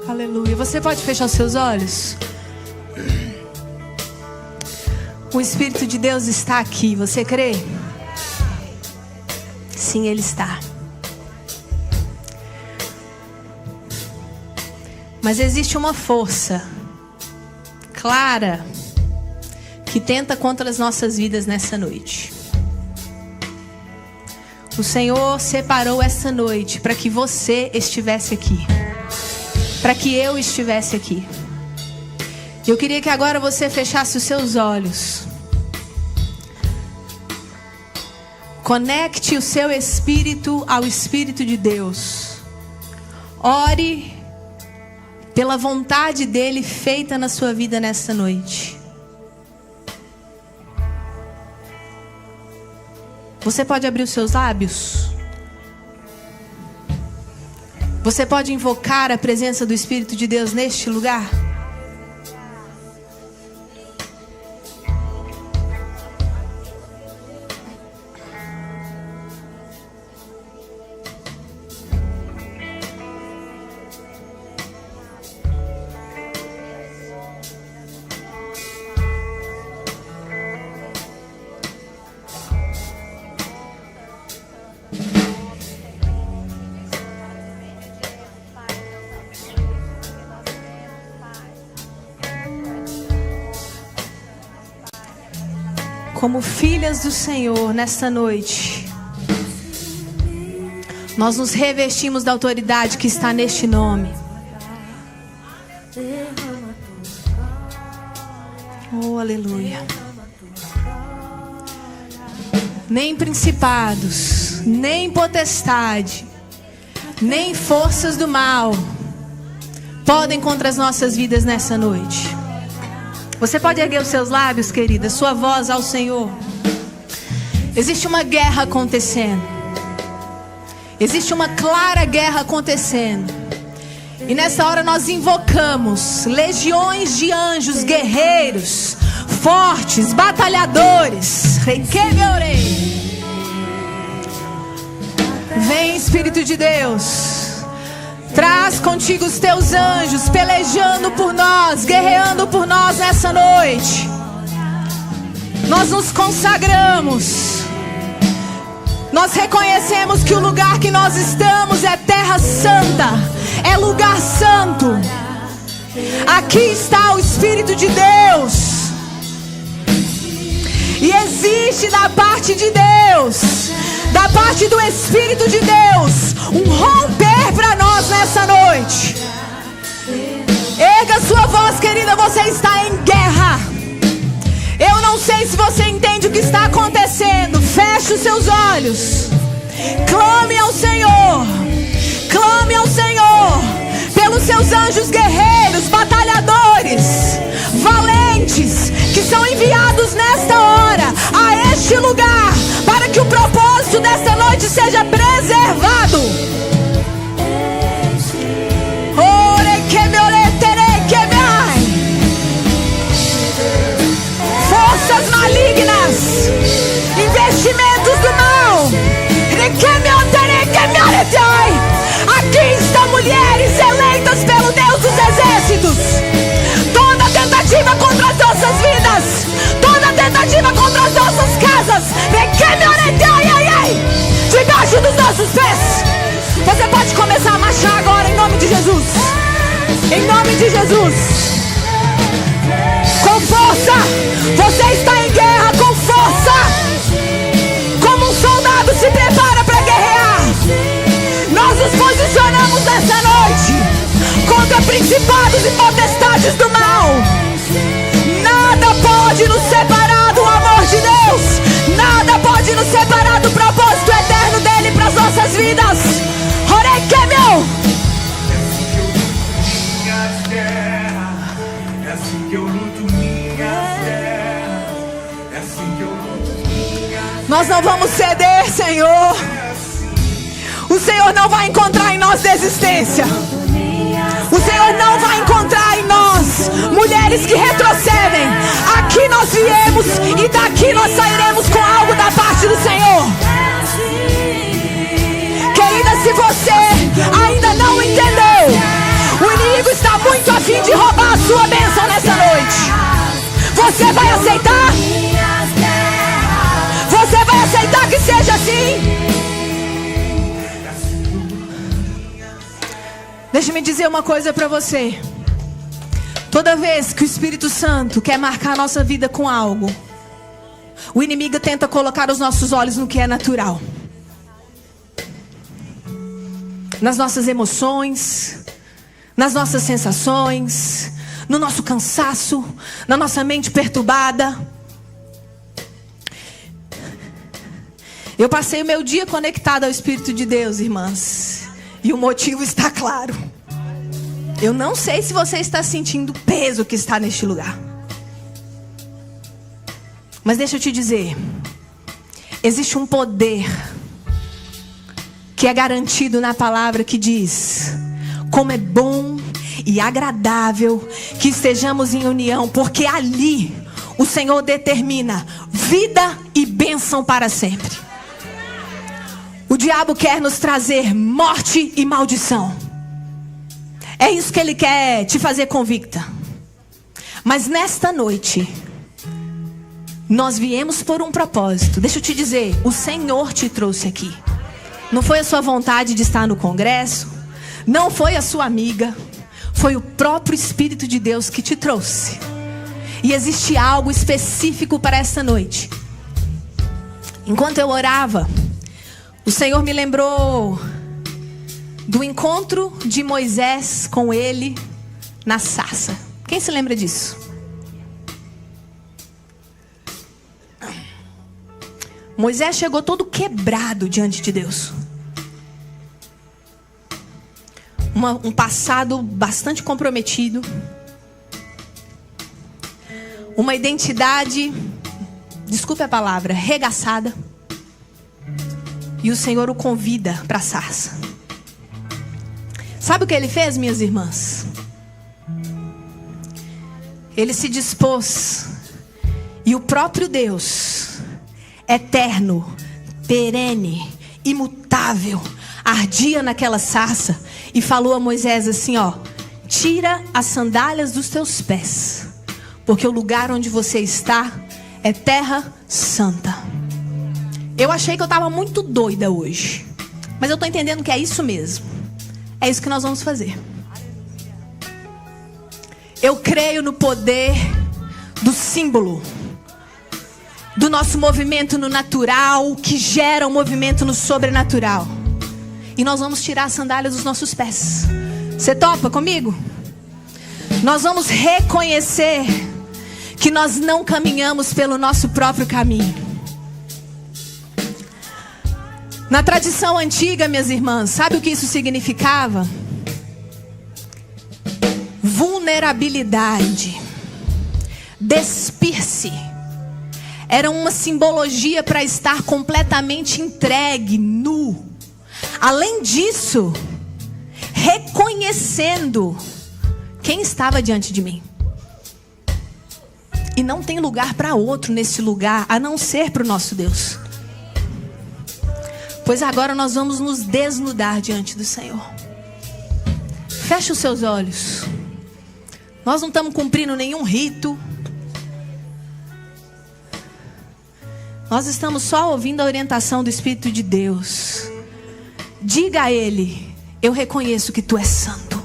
Aleluia. Você pode fechar os seus olhos? O Espírito de Deus está aqui. Você crê? Sim, Ele está. Mas existe uma força clara que tenta contra as nossas vidas nessa noite. O Senhor separou essa noite para que você estivesse aqui, para que eu estivesse aqui. Eu queria que agora você fechasse os seus olhos. Conecte o seu espírito ao Espírito de Deus. Ore pela vontade dele feita na sua vida nessa noite. Você pode abrir os seus lábios? Você pode invocar a presença do Espírito de Deus neste lugar? Como filhas do Senhor, nesta noite, nós nos revestimos da autoridade que está neste nome. Oh, aleluia. Nem principados, nem potestade, nem forças do mal podem contra as nossas vidas nessa noite. Você pode erguer os seus lábios, querida, sua voz ao Senhor. Existe uma guerra acontecendo. Existe uma clara guerra acontecendo. E nessa hora nós invocamos legiões de anjos, guerreiros, fortes, batalhadores. Vem, Espírito de Deus. Traz contigo os teus anjos, pelejando por nós, guerreando por nós nessa noite. Nós nos consagramos. Nós reconhecemos que o lugar que nós estamos é terra santa, é lugar santo. Aqui está o Espírito de Deus. E existe da parte de Deus, da parte do Espírito de Deus, um romper para nós nessa noite. Erga sua voz, querida, você está em guerra. Eu não sei se você entende o que está acontecendo. Feche os seus olhos. Clame ao Senhor. Clame ao Senhor pelos seus anjos guerreiros, batalhadores, valentes, que são enviados nesta hora a este lugar, para que o propósito desta noite seja preservado. Forças malignas, investimentos do mal. Aqui estão mulheres eleitas pelo Deus dos exércitos. Toda tentativa contra as nossas vidas, toda tentativa contra as nossas casas, debaixo dos nossos pés. Você pode começar a marchar agora em nome de Jesus. Em nome de Jesus. Com força. Você está em guerra com força. Como um soldado se prepara para guerrear. Nós nos posicionamos nessa noite contra principados e potestades do mal. Nada pode nos separar do amor de Deus. Nada pode nos separar do propósito eterno dele para as nossas vidas. Nós não vamos ceder, Senhor. O Senhor não vai encontrar em nós desistência. O Senhor não vai encontrar em nós mulheres que retrocedem. Aqui nós viemos e daqui nós sairemos com algo da parte do Senhor. Querida, se você ainda não entendeu, o inimigo está Você vai aceitar? Você vai aceitar que seja assim? Deixa-me dizer uma coisa para você. Toda vez que o Espírito Santo quer marcar a nossa vida com algo, o inimigo tenta colocar os nossos olhos no que é natural. Nas nossas emoções, nas nossas sensações, no nosso cansaço, na nossa mente perturbada. Eu passei o meu dia conectado ao Espírito de Deus, irmãs. E o motivo está claro. Eu não sei se você está sentindo o peso que está neste lugar. Mas deixa eu te dizer. Existe um poder que é garantido na palavra que diz: como é bom e agradável que estejamos em união, porque ali o Senhor determina vida e bênção para sempre. O diabo quer nos trazer morte e maldição. É isso que ele quer te fazer convicta. Mas nesta noite, nós viemos por um propósito. Deixa eu te dizer, o Senhor te trouxe aqui. Não foi a sua vontade de estar no congresso. Não foi a sua amiga. Foi o próprio Espírito de Deus que te trouxe. E existe algo específico para esta noite. Enquanto eu orava, o Senhor me lembrou do encontro de Moisés com ele na sarça. Quem se lembra disso? Moisés chegou todo quebrado diante de Deus. Um passado bastante comprometido. Uma identidade, desculpe a palavra, regaçada. E o Senhor o convida para a sarça. Sabe o que ele fez, minhas irmãs? Ele se dispôs. E o próprio Deus, eterno, perene, imutável, ardia naquela sarça e falou a Moisés assim, ó: tira as sandálias dos teus pés, porque o lugar onde você está é terra santa. Eu achei que eu estava muito doida hoje, mas eu estou entendendo que é isso mesmo. É isso que nós vamos fazer. Eu creio no poder do símbolo, do nosso movimento no natural, que gera um movimento no sobrenatural. E nós vamos tirar as sandálias dos nossos pés. Você topa comigo? Nós vamos reconhecer que nós não caminhamos pelo nosso próprio caminho. Na tradição antiga, minhas irmãs, sabe o que isso significava? Vulnerabilidade. Despir-se. Era uma simbologia para estar completamente entregue, nu. Além disso, reconhecendo quem estava diante de mim. E não tem lugar para outro nesse lugar, a não ser para o nosso Deus. Pois agora nós vamos nos desnudar diante do Senhor. Feche os seus olhos. Nós não estamos cumprindo nenhum rito. Nós estamos só ouvindo a orientação do Espírito de Deus. Diga a Ele: eu reconheço que Tu és santo.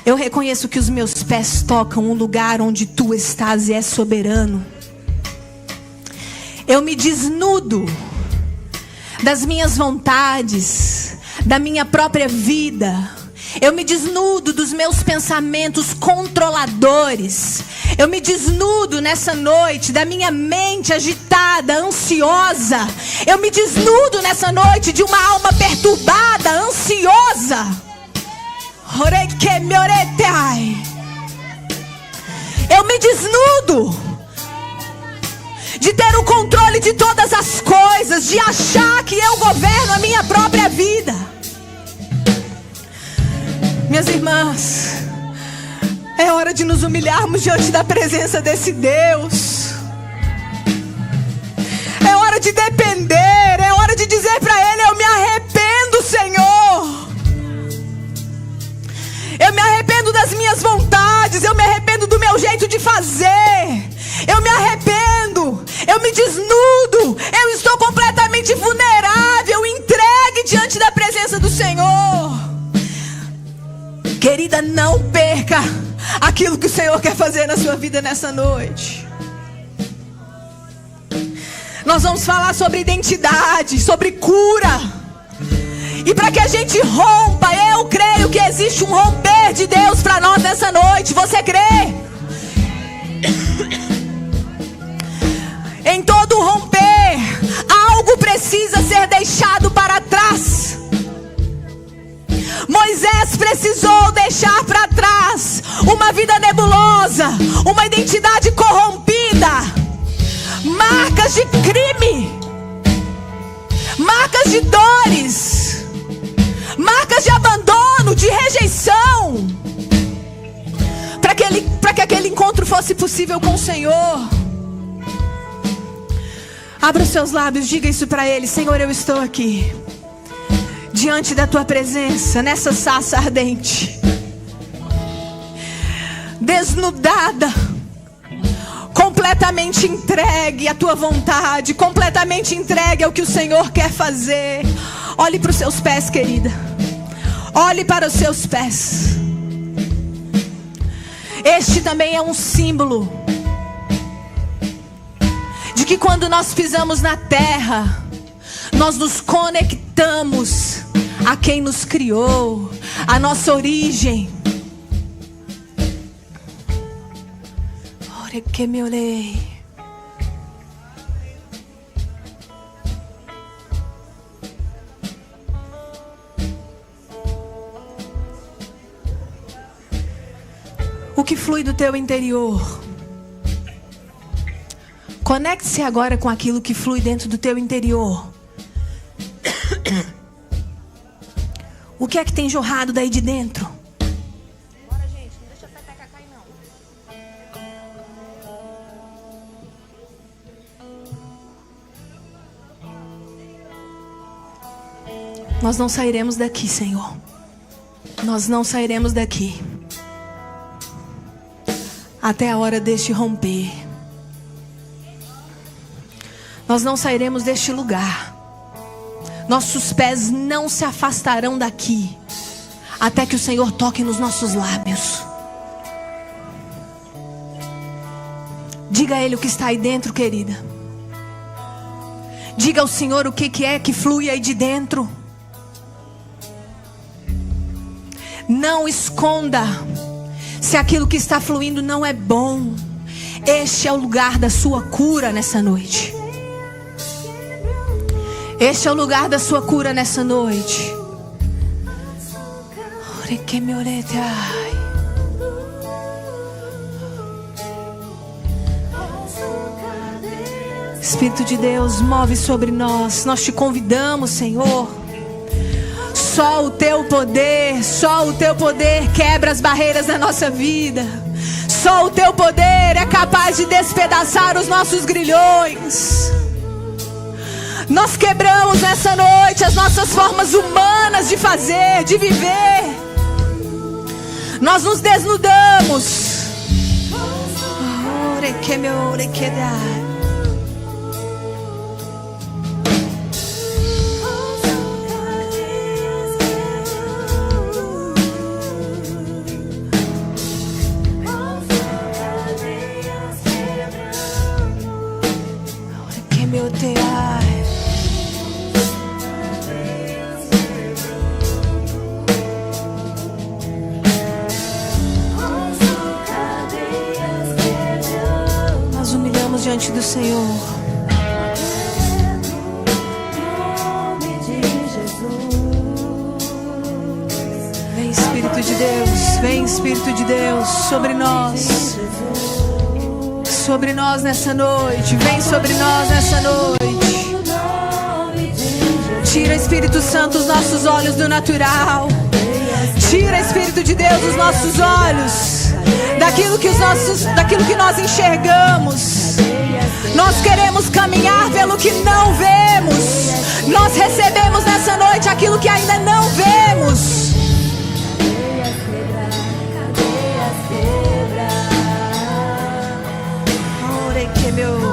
Eu reconheço que os meus pés tocam um lugar onde Tu estás e és soberano. Eu me desnudo das minhas vontades, da minha própria vida. Eu me desnudo dos meus pensamentos controladores. Eu me desnudo nessa noite da minha mente agitada, ansiosa. Eu me desnudo nessa noite de uma alma perturbada, ansiosa. Eu me desnudo de ter o controle de todas as coisas, de achar que eu governo a minha própria vida. Minhas irmãs, é hora de nos humilharmos diante da presença desse Deus. É hora de depender, é hora de dizer para Ele: eu me arrependo, Senhor. Eu me arrependo das minhas vontades. dizer: eu me arrependo do meu jeito de fazer. Eu me arrependo, eu me desnudo, eu estou completamente vulnerável, entregue diante da presença do Senhor. Querida, não perca aquilo que o Senhor quer fazer na sua vida nessa noite. Nós vamos falar sobre identidade, sobre cura. E para que a gente rompa, eu creio que existe um romper de Deus para nós nessa noite. Você crê? Em todo romper, algo precisa ser deixado para trás. Moisés precisou deixar para trás uma vida nebulosa, uma identidade corrompida, marcas de crime, marcas de dores, marcas de abandono, de rejeição, para que aquele encontro fosse possível com o Senhor. Abra os seus lábios, diga isso para Ele: Senhor, eu estou aqui diante da Tua presença, nessa sarça ardente, desnudada, completamente entregue à Tua vontade, completamente entregue ao que o Senhor quer fazer. Olhe para os seus pés, querida. Olhe para os seus pés. Este também é um símbolo de que quando nós pisamos na terra, nós nos conectamos a quem nos criou, a nossa origem. Ore que me orei. O que flui do teu interior? Conecte-se agora com aquilo que flui dentro do teu interior. O que é que tem jorrado daí de dentro? Bora, gente, não deixa a peteca cair, não. Nós não sairemos daqui, Senhor. Nós não sairemos daqui até a hora deste romper. Nós não sairemos deste lugar. Nossos pés não se afastarão daqui até que o Senhor toque nos nossos lábios. Diga a Ele o que está aí dentro, querida. Diga ao Senhor o que é que flui aí de dentro. Não esconda se aquilo que está fluindo não é bom. Este é o lugar da sua cura nessa noite. Este é o lugar da sua cura nessa noite. Espírito de Deus, move sobre nós. Nós te convidamos, Senhor. Só o teu poder quebra as barreiras da nossa vida. Só o teu poder é capaz de despedaçar os nossos grilhões. Nós quebramos nessa noite as nossas formas humanas de fazer, de viver. Nós nos desnudamos. Nós humilhamos diante do Senhor. Vem Espírito de Deus, vem Espírito de Deus sobre nós. Sobre nós nessa noite, vem sobre nós nessa noite. Tira, Espírito Santo, os nossos olhos do natural. Tira, Espírito de Deus, os nossos olhos daquilo que nós enxergamos. Nós queremos caminhar pelo que não vemos. Nós recebemos nessa noite aquilo que ainda não vemos. meu.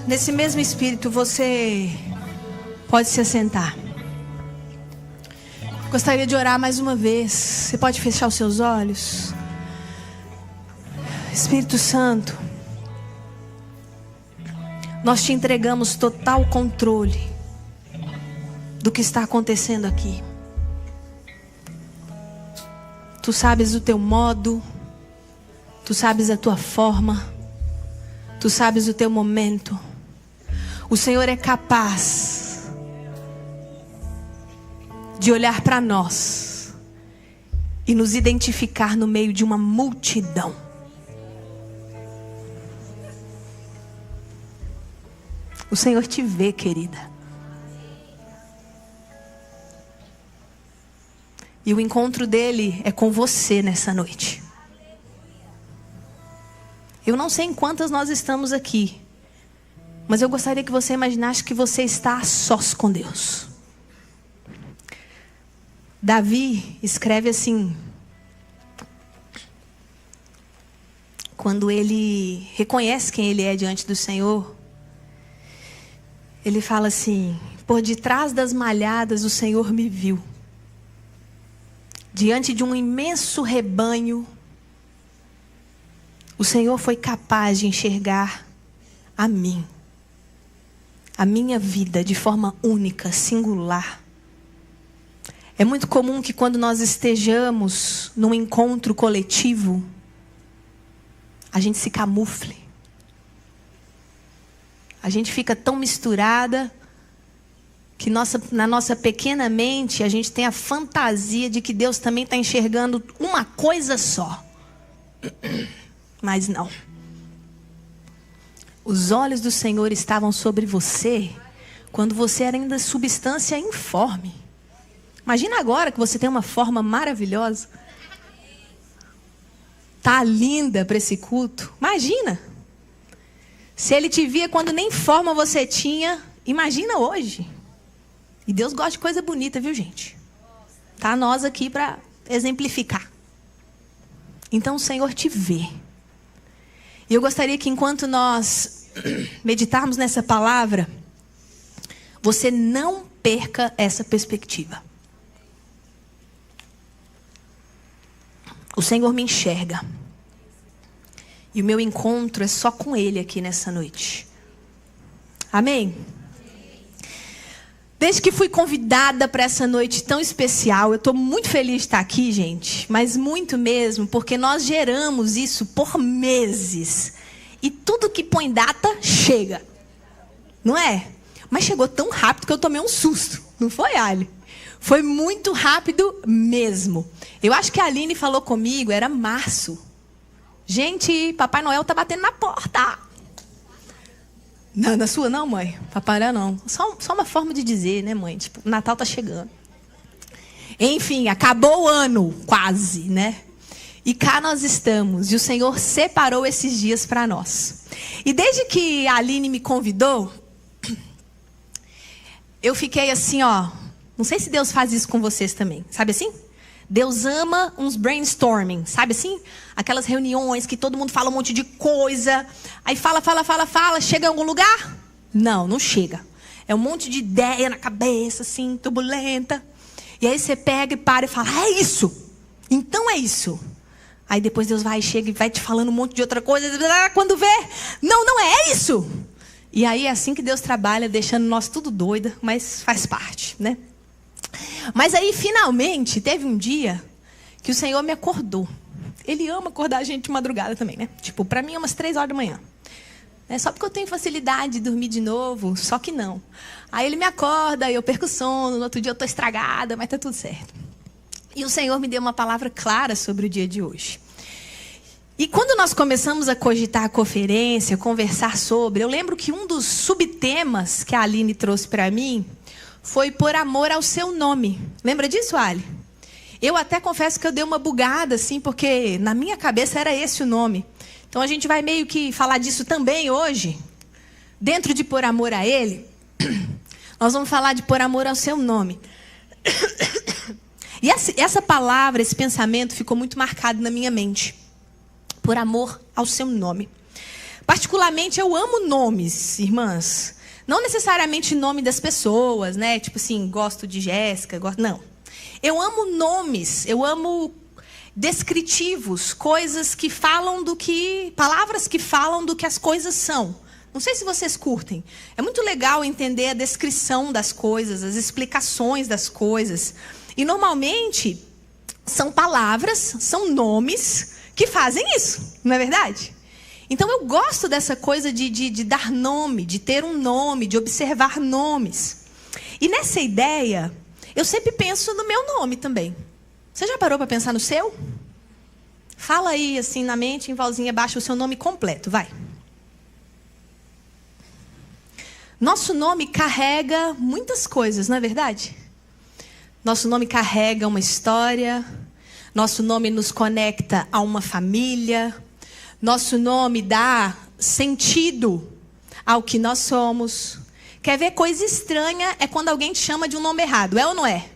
Nesse mesmo espírito, você pode se assentar. Gostaria de orar mais uma vez. Você pode fechar os seus olhos. Espírito Santo, nós te entregamos total controle do que está acontecendo aqui. Tu sabes o teu modo, tu sabes a tua forma, tu sabes o teu momento. O Senhor é capaz de olhar para nós e nos identificar no meio de uma multidão. O Senhor te vê, querida. E o encontro dele é com você nessa noite. Eu não sei em quantas nós estamos aqui, mas eu gostaria que você imaginasse que você está a sós com Deus. Davi escreve assim, quando ele reconhece quem ele é diante do Senhor, ele fala assim: por detrás das malhadas o Senhor me viu. Diante de um imenso rebanho, o Senhor foi capaz de enxergar a mim. A minha vida de forma única, singular. É muito comum que quando nós estejamos num encontro coletivo, a gente se camufle. A gente fica tão misturada que na nossa pequena mente a gente tem a fantasia de que Deus também está enxergando uma coisa só. Mas não. Os olhos do Senhor estavam sobre você quando você era ainda substância informe. Imagina agora que você tem uma forma maravilhosa. Tá linda para esse culto. Imagina. Se ele te via quando nem forma você tinha, imagina hoje. E Deus gosta de coisa bonita, viu, gente? Tá nós aqui para exemplificar. Então o Senhor te vê. E eu gostaria que enquanto nós meditarmos nessa palavra, você não perca essa perspectiva. O Senhor me enxerga. E o meu encontro é só com Ele aqui nessa noite. Amém? Desde que fui convidada para essa noite tão especial, eu estou muito feliz de estar aqui, gente. Mas muito mesmo, porque nós geramos isso por meses. E tudo que põe data, chega. Não é? Mas chegou tão rápido que eu tomei um susto. Não foi, Ali? Foi muito rápido mesmo. Eu acho que a Aline falou comigo, era março. Gente, Papai Noel tá batendo na porta. Não, na sua não, mãe? Papai Noel não. Só uma forma de dizer, né, mãe? Tipo, o Natal tá chegando. Enfim, acabou o ano, quase, né? E cá nós estamos. E o Senhor separou esses dias para nós. E desde que a Aline me convidou, eu fiquei assim, ó. Não sei se Deus faz isso com vocês também. Sabe assim? Deus ama uns brainstorming. Sabe assim? Aquelas reuniões que todo mundo fala um monte de coisa. Aí fala. Chega em algum lugar? Não chega. É um monte de ideia na cabeça, assim, turbulenta. E aí você pega e para e fala, é isso. Então é isso. Aí depois Deus vai, chega e vai te falando um monte de outra coisa. Quando vê, não é isso. E aí é assim que Deus trabalha, deixando nós tudo doida, mas faz parte, né? Mas aí finalmente teve um dia que o Senhor me acordou. Ele ama acordar a gente de madrugada também, né? Tipo, pra mim é umas 3 horas da manhã. Só porque eu tenho facilidade de dormir de novo, só que não. Aí ele me acorda, eu perco o sono, no outro dia eu estou estragada, mas está tudo certo. E o Senhor me deu uma palavra clara sobre o dia de hoje. E quando nós começamos a cogitar a conferência, conversar sobre, eu lembro que um dos subtemas que a Aline trouxe para mim foi por amor ao seu nome. Lembra disso, Ali? Eu até confesso que eu dei uma bugada, assim, porque na minha cabeça era esse o nome. Então a gente vai meio que falar disso também hoje. Dentro de por amor a Ele, nós vamos falar de por amor ao seu nome. E essa palavra, esse pensamento ficou muito marcado na minha mente. Por amor ao seu nome. Particularmente, eu amo nomes, irmãs. Não necessariamente nome das pessoas, né? Tipo assim, gosto de Jéssica, gosto... Não. Eu amo nomes, eu amo descritivos, coisas que falam do que... Palavras que falam do que as coisas são. Não sei se vocês curtem. É muito legal entender a descrição das coisas, as explicações das coisas. E, normalmente, são palavras, são nomes... que fazem isso, não é verdade? Então eu gosto dessa coisa de dar nome, de ter um nome, de observar nomes. E nessa ideia, eu sempre penso no meu nome também. Você já parou para pensar no seu? Fala aí assim na mente, em vozinha baixa, o seu nome completo, vai. Nosso nome carrega muitas coisas, não é verdade? Nosso nome carrega uma história. Nosso nome nos conecta a uma família. Nosso nome dá sentido ao que nós somos. Quer ver coisa estranha? É quando alguém te chama de um nome errado. É ou não é?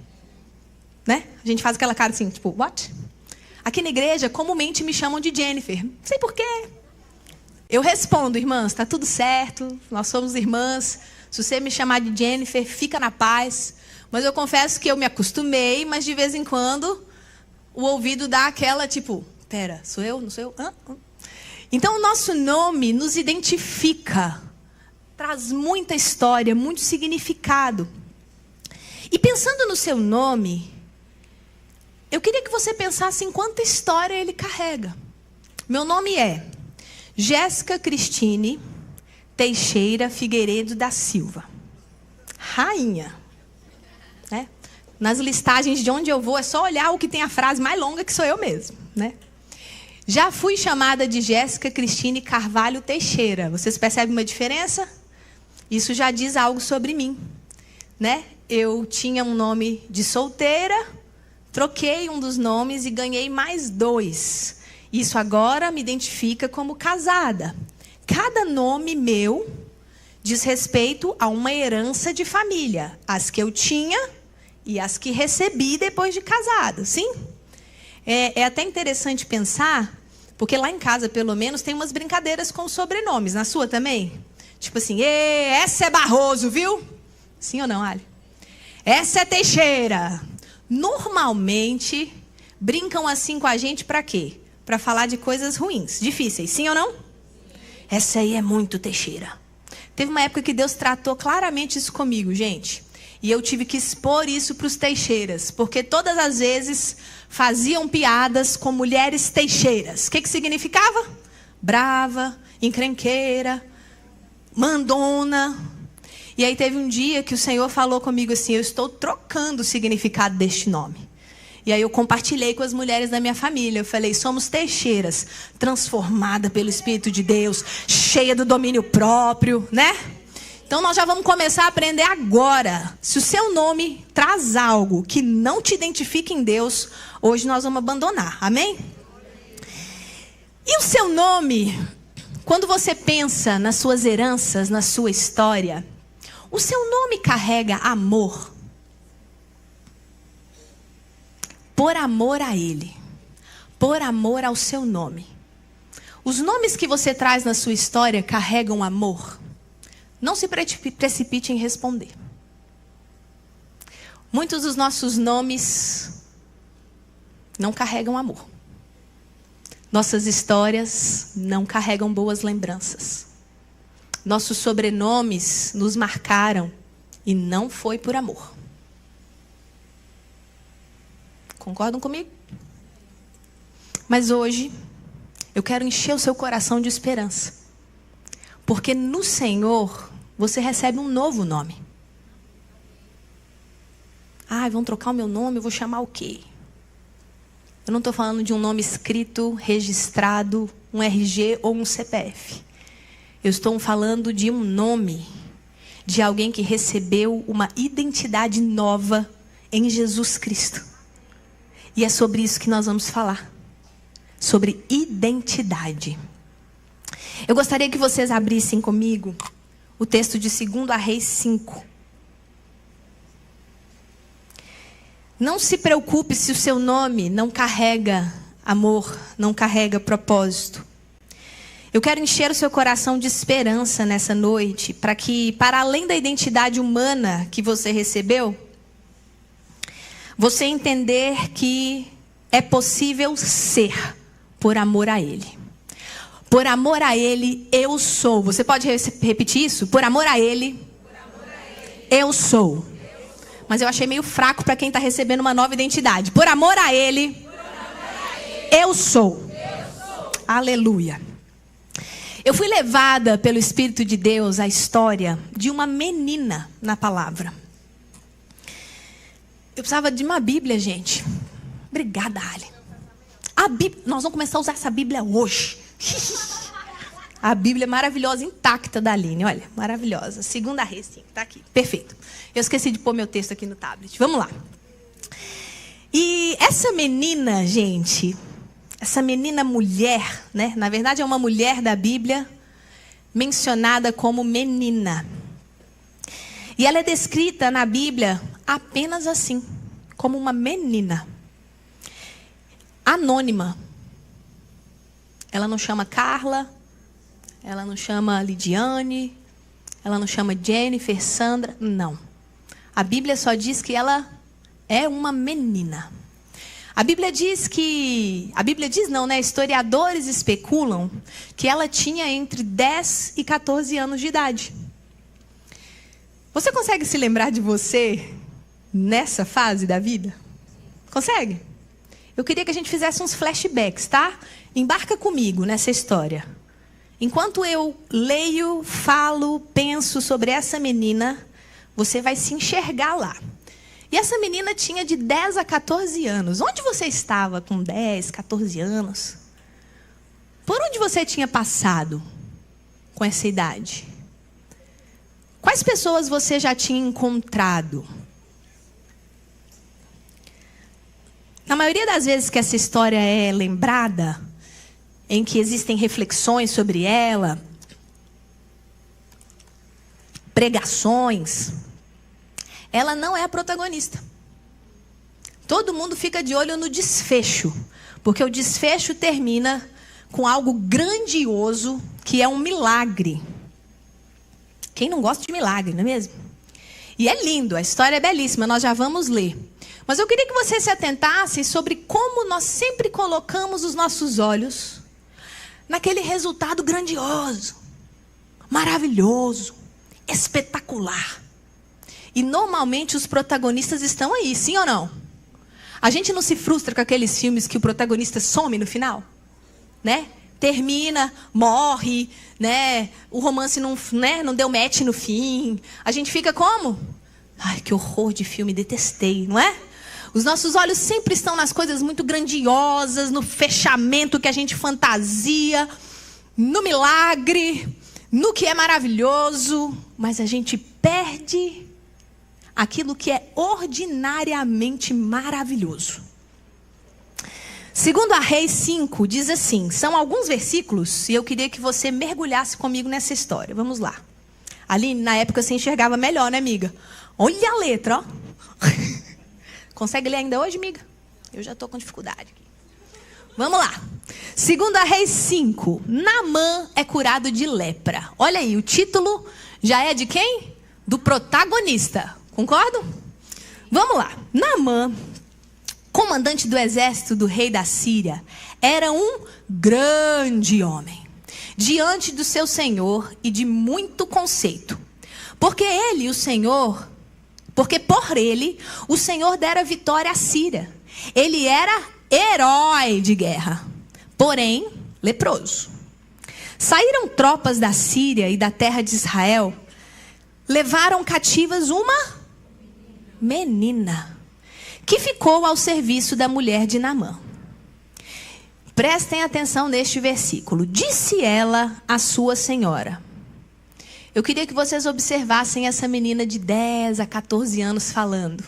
Né? A gente faz aquela cara assim, tipo, what? Aqui na igreja, comumente me chamam de Jennifer. Não sei por quê. Eu respondo, irmãs, está tudo certo. Nós somos irmãs. Se você me chamar de Jennifer, fica na paz. Mas eu confesso que eu me acostumei, mas de vez em quando... o ouvido dá aquela, tipo, pera, sou eu? Não sou eu? Então, o nosso nome nos identifica. Traz muita história, muito significado. E pensando no seu nome, eu queria que você pensasse em quanta história ele carrega. Meu nome é Jéssica Cristine Teixeira Figueiredo da Silva. Rainha. Né? Nas listagens de onde eu vou, é só olhar o que tem a frase mais longa, que sou eu mesmo, né? Já fui chamada de Jéssica Cristine Carvalho Teixeira. Vocês percebem uma diferença? Isso já diz algo sobre mim, né? Eu tinha um nome de solteira, troquei um dos nomes e ganhei mais 2. Isso agora me identifica como casada. Cada nome meu diz respeito a uma herança de família. As que eu tinha... e as que recebi depois de casado, sim? É até interessante pensar, porque lá em casa, pelo menos, tem umas brincadeiras com sobrenomes. Na sua também? Tipo assim, essa é Barroso, viu? Sim ou não, Ali? Essa é Teixeira. Normalmente, brincam assim com a gente para quê? Para falar de coisas ruins, difíceis, sim ou não? Essa aí é muito Teixeira. Teve uma época que Deus tratou claramente isso comigo, gente. E eu tive que expor isso para os Teixeiras, porque todas as vezes faziam piadas com mulheres Teixeiras. O que significava? Brava, encrenqueira, mandona. E aí teve um dia que o Senhor falou comigo assim, eu estou trocando o significado deste nome. E aí eu compartilhei com as mulheres da minha família. Eu falei, somos Teixeiras, transformada pelo Espírito de Deus, cheia do domínio próprio, né? Então, nós já vamos começar a aprender agora. Se o seu nome traz algo que não te identifica em Deus, hoje nós vamos abandonar. Amém? E o seu nome, quando você pensa nas suas heranças, na sua história, o seu nome carrega amor. Por amor a Ele. Por amor ao seu nome. Os nomes que você traz na sua história carregam amor. Não se precipite em responder. Muitos dos nossos nomes não carregam amor. Nossas histórias não carregam boas lembranças. Nossos sobrenomes nos marcaram e não foi por amor. Concordam comigo? Mas hoje, eu quero encher o seu coração de esperança. Porque no Senhor, você recebe um novo nome. Vão trocar o meu nome, eu vou chamar o quê? Eu não estou falando de um nome escrito, registrado, um RG ou um CPF. Eu estou falando de um nome de alguém que recebeu uma identidade nova em Jesus Cristo. E é sobre isso que nós vamos falar. Sobre identidade. Eu gostaria que vocês abrissem comigo o texto de 2 Reis 5. Não se preocupe se o seu nome não carrega amor, não carrega propósito. Eu quero encher o seu coração de esperança nessa noite, para que, para além da identidade humana que você recebeu, você entender que é possível ser por amor a Ele. Por amor a Ele, eu sou. Você pode repetir isso? Por amor a Ele, eu sou. Mas eu achei meio fraco para quem está recebendo uma nova identidade. Por amor a Ele, eu sou. Aleluia. Eu fui levada pelo Espírito de Deus à história de uma menina na palavra. Eu precisava de uma Bíblia, gente. Obrigada, Ali. Nós vamos começar a usar essa Bíblia hoje. A Bíblia maravilhosa, intacta da Aline. Olha, maravilhosa. 2 Reis 5, tá aqui. Perfeito. Eu esqueci de pôr meu texto aqui no tablet. Vamos lá. E essa menina, gente, essa menina mulher, né? Na verdade é uma mulher da Bíblia, mencionada como menina. E ela é descrita na Bíblia apenas assim, como uma menina. Anônima. Ela não chama Carla, ela não chama Lidiane, ela não chama Jennifer, Sandra, não. A Bíblia só diz que ela é uma menina. A Bíblia diz não, né? Historiadores especulam que ela tinha entre 10 e 14 anos de idade. Você consegue se lembrar de você nessa fase da vida? Consegue? Eu queria que a gente fizesse uns flashbacks, tá? Embarca comigo nessa história. Enquanto eu leio, falo, penso sobre essa menina, você vai se enxergar lá. E essa menina tinha de 10 a 14 anos. Onde você estava com 10, 14 anos? Por onde você tinha passado com essa idade? Quais pessoas você já tinha encontrado? Na maioria das vezes que essa história é lembrada, em que existem reflexões sobre ela, pregações, ela não é a protagonista. Todo mundo fica de olho no desfecho, porque o desfecho termina com algo grandioso, que é um milagre. Quem não gosta de milagre, não é mesmo? E é lindo, a história é belíssima, nós já vamos ler. Mas eu queria que você se atentasse sobre como nós sempre colocamos os nossos olhos naquele resultado grandioso, maravilhoso, espetacular. E normalmente os protagonistas estão aí, sim ou não? A gente não se frustra com aqueles filmes que o protagonista some no final? Né? Termina, morre, né? O romance não, né? Não deu match no fim. A gente fica como? Ai, que horror de filme, detestei, não é? Os nossos olhos sempre estão nas coisas muito grandiosas, no fechamento que a gente fantasia, no milagre, no que é maravilhoso, mas a gente perde aquilo que é ordinariamente maravilhoso. 2 Reis 5 diz assim, são alguns versículos, e eu queria que você mergulhasse comigo nessa história. Vamos lá. Ali, na época, você enxergava melhor, né, amiga? Olha a letra, ó. Consegue ler ainda hoje, amiga? Eu já estou com dificuldade aqui. Vamos lá. 2 Reis 5. Naamã é curado de lepra. Olha aí, o título já é de quem? Do protagonista. Concordam? Vamos lá. Naamã, comandante do exército do rei da Síria, era um grande homem, diante do seu senhor e de muito conceito. Porque por ele, o Senhor dera vitória à Síria. Ele era herói de guerra, porém leproso. Saíram tropas da Síria e da terra de Israel, levaram cativas uma menina, que ficou ao serviço da mulher de Naamã. Prestem atenção neste versículo. Disse ela à sua senhora. Eu queria que vocês observassem essa menina de 10 a 14 anos falando.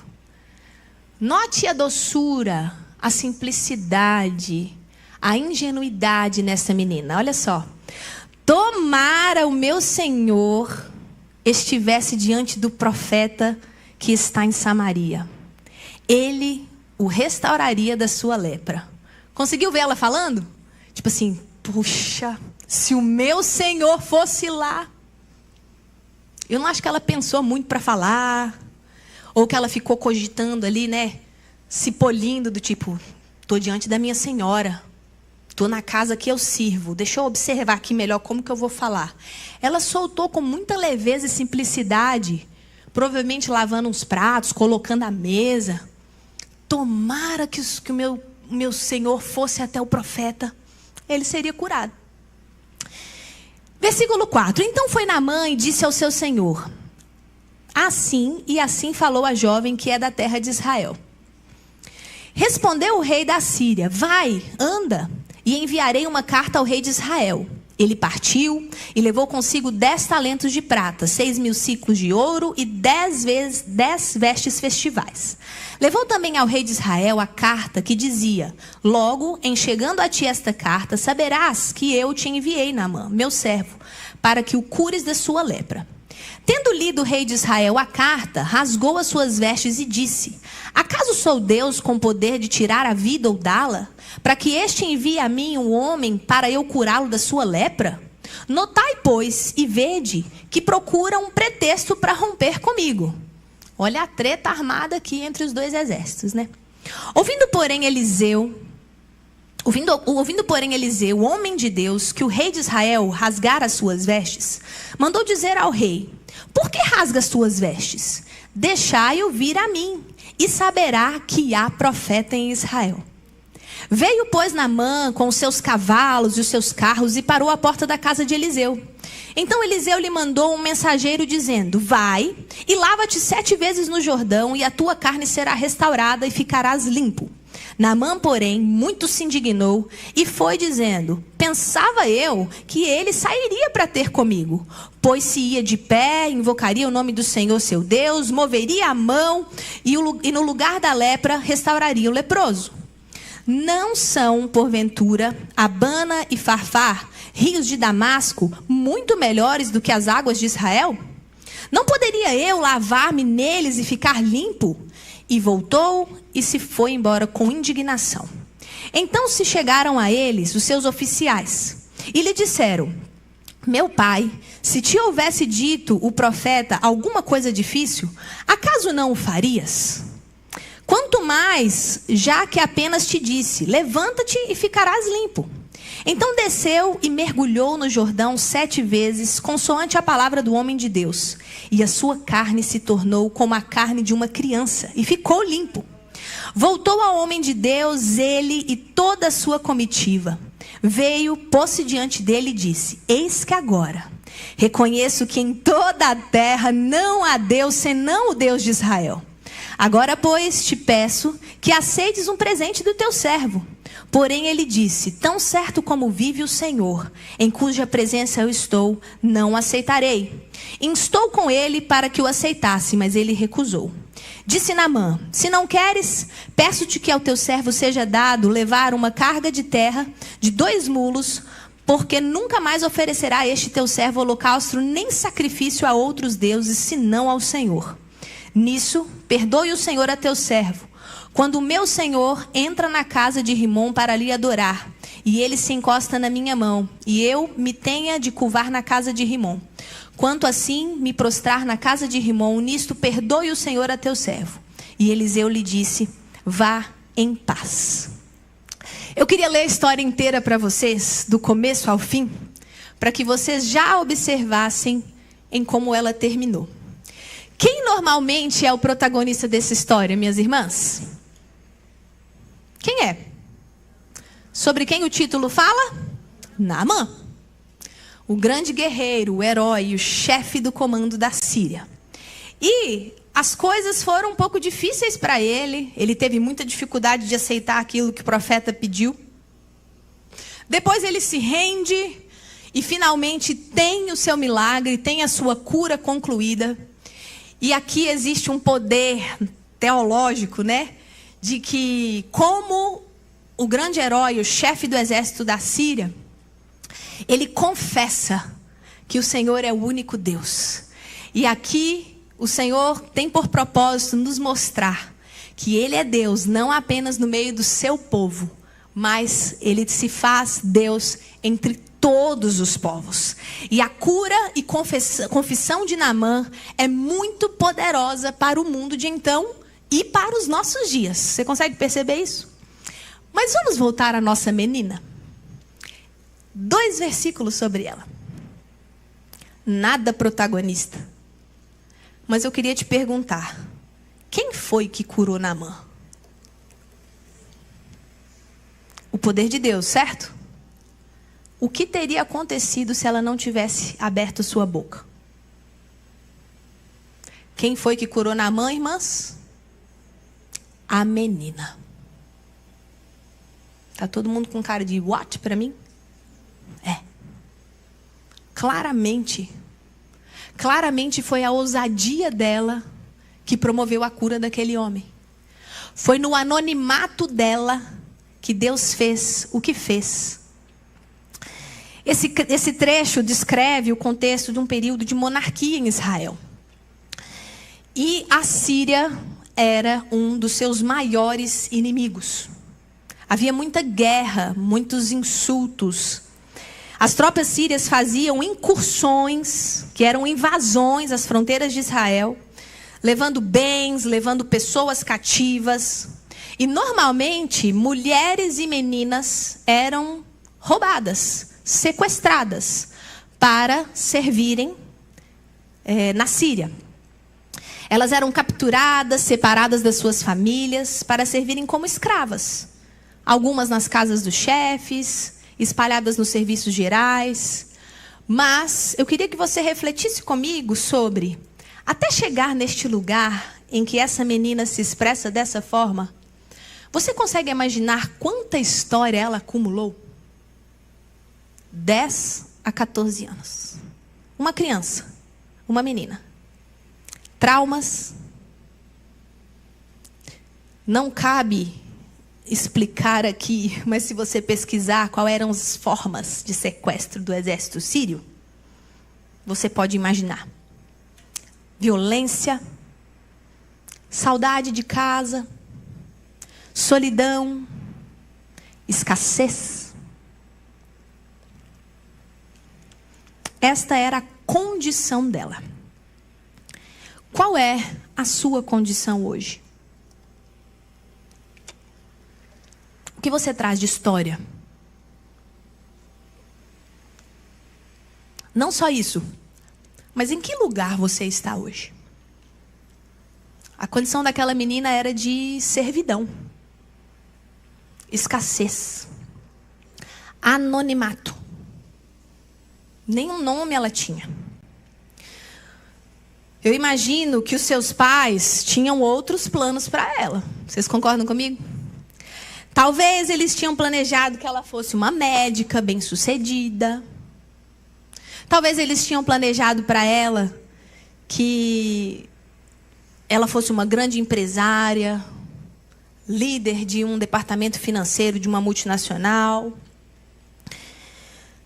Note a doçura, a simplicidade, a ingenuidade nessa menina. Olha só. Tomara o meu Senhor estivesse diante do profeta que está em Samaria. Ele o restauraria da sua lepra. Conseguiu ver ela falando? Tipo assim, puxa, se o meu Senhor fosse lá. Eu não acho que ela pensou muito para falar, ou que ela ficou cogitando ali, né? Se polindo do tipo, estou diante da minha senhora, estou na casa que eu sirvo, deixa eu observar aqui melhor como que eu vou falar. Ela soltou com muita leveza e simplicidade, provavelmente lavando uns pratos, colocando a mesa. Tomara que o meu Senhor fosse até o profeta, ele seria curado. Versículo 4. Então foi Naamã e disse ao seu senhor, assim falou a jovem que é da terra de Israel. Respondeu o rei da Síria, vai, anda, e enviarei uma carta ao rei de Israel. Ele partiu e levou consigo 10 talentos de prata, 6.000 siclos de ouro e 10 vestes festivais. Levou também ao rei de Israel a carta que dizia, logo, em chegando a ti esta carta, saberás que eu te enviei, Naamã, meu servo, para que o cures da sua lepra. Tendo lido o rei de Israel a carta, rasgou as suas vestes e disse, acaso sou Deus com poder de tirar a vida ou dá-la? Para que este envie a mim um homem para eu curá-lo da sua lepra? Notai, pois, e vede que procura um pretexto para romper comigo. Olha a treta armada aqui entre os dois exércitos, né? Ouvindo, porém, Eliseu, o homem de Deus, que o rei de Israel rasgara as suas vestes, mandou dizer ao rei, por que rasga as tuas vestes? Deixai-o vir a mim, e saberá que há profeta em Israel. Veio, pois, Naamã com os seus cavalos e os seus carros e parou à porta da casa de Eliseu. Então Eliseu lhe mandou um mensageiro dizendo, vai e lava-te 7 vezes no Jordão e a tua carne será restaurada e ficarás limpo. Naamã, porém, muito se indignou e foi dizendo, pensava eu que ele sairia para ter comigo, pois se ia de pé, invocaria o nome do Senhor seu Deus, moveria a mão e no lugar da lepra restauraria o leproso. Não são, porventura, Abana e Farfar, rios de Damasco, muito melhores do que as águas de Israel? Não poderia eu lavar-me neles e ficar limpo? E voltou e se foi embora com indignação. Então se chegaram a eles os seus oficiais e lhe disseram, meu pai, se te houvesse dito o profeta alguma coisa difícil, acaso não o farias? Quanto mais, já que apenas te disse, levanta-te e ficarás limpo. Então desceu e mergulhou no Jordão 7 vezes, consoante a palavra do homem de Deus. E a sua carne se tornou como a carne de uma criança, e ficou limpo. Voltou ao homem de Deus, ele e toda a sua comitiva. Veio, pôs-se diante dele e disse, eis que agora reconheço que em toda a terra não há Deus senão o Deus de Israel. Agora, pois, te peço que aceites um presente do teu servo. Porém, ele disse, tão certo como vive o Senhor, em cuja presença eu estou, não aceitarei. Instou com ele para que o aceitasse, mas ele recusou. Disse Naamã, se não queres, peço-te que ao teu servo seja dado levar uma carga de terra de 2 mulos, porque nunca mais oferecerá a este teu servo holocausto nem sacrifício a outros deuses, senão ao Senhor. Nisso, perdoe o Senhor a teu servo, quando o meu senhor entra na casa de Rimom para lhe adorar, e ele se encosta na minha mão, e eu me tenha de curvar na casa de Rimom. Quanto assim, me prostrar na casa de Rimom, nisto perdoe o Senhor a teu servo. E Eliseu lhe disse, vá em paz. Eu queria ler a história inteira para vocês, do começo ao fim, para que vocês já observassem em como ela terminou. Quem normalmente é o protagonista dessa história, minhas irmãs? Quem é? Sobre quem o título fala? Naamã. o grande guerreiro, o herói, o chefe do comando da Síria. E as coisas foram um pouco difíceis para ele. Ele teve muita dificuldade de aceitar aquilo que o profeta pediu. Depois ele se rende e finalmente tem o seu milagre, tem a sua cura concluída. E aqui existe um poder teológico, né? De que como o grande herói, o chefe do exército da Síria, ele confessa que o Senhor é o único Deus. E aqui o Senhor tem por propósito nos mostrar que Ele é Deus, não apenas no meio do seu povo, mas Ele se faz Deus entre todos os povos. E a cura e confissão de Naamã é muito poderosa para o mundo de então e para os nossos dias. Você consegue perceber isso? Mas vamos voltar à nossa menina. 2 versículos sobre ela. Nada protagonista. Mas eu queria te perguntar: quem foi que curou Naamã? O poder de Deus, certo? O que teria acontecido se ela não tivesse aberto sua boca? Quem foi que curou Naamã, irmãs? A menina. Tá todo mundo com cara de what para mim? É. Claramente foi a ousadia dela que promoveu a cura daquele homem. Foi no anonimato dela que Deus fez o que fez. Esse trecho descreve o contexto de um período de monarquia em Israel. E a Síria era um dos seus maiores inimigos. Havia muita guerra, muitos insultos. As tropas sírias faziam incursões, que eram invasões às fronteiras de Israel, levando bens, levando pessoas cativas. E normalmente, mulheres e meninas eram roubadas, sequestradas, para servirem na Síria. Elas eram capturadas, separadas das suas famílias, para servirem como escravas. Algumas nas casas dos chefes, espalhadas nos serviços gerais. Mas eu queria que você refletisse comigo sobre, até chegar neste lugar em que essa menina se expressa dessa forma, você consegue imaginar quanta história ela acumulou? 10 a 14 anos. Uma criança, uma menina. Traumas. Não cabe explicar aqui, mas se você pesquisar quais eram as formas de sequestro do exército sírio, você pode imaginar. Violência, saudade de casa, solidão, escassez. Esta era a condição dela. Qual é a sua condição hoje? O que você traz de história? Não só isso, mas em que lugar você está hoje? A condição daquela menina era de servidão, escassez, anonimato. Nenhum nome ela tinha. Eu imagino que os seus pais tinham outros planos para ela. Vocês concordam comigo? Talvez eles tinham planejado que ela fosse uma médica bem-sucedida. Talvez eles tinham planejado para ela que ela fosse uma grande empresária, líder de um departamento financeiro de uma multinacional.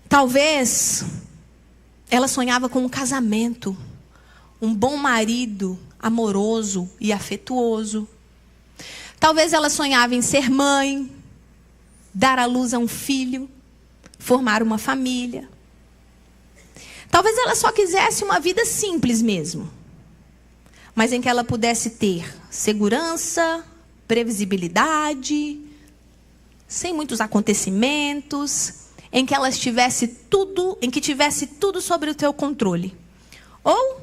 Talvez ela sonhava com um casamento, um bom marido amoroso e afetuoso. Talvez ela sonhava em ser mãe, dar à luz a um filho, formar uma família. Talvez ela só quisesse uma vida simples mesmo, mas em que ela pudesse ter segurança, previsibilidade, sem muitos acontecimentos, em que ela tivesse tudo, em que tivesse tudo sobre o teu controle. Ou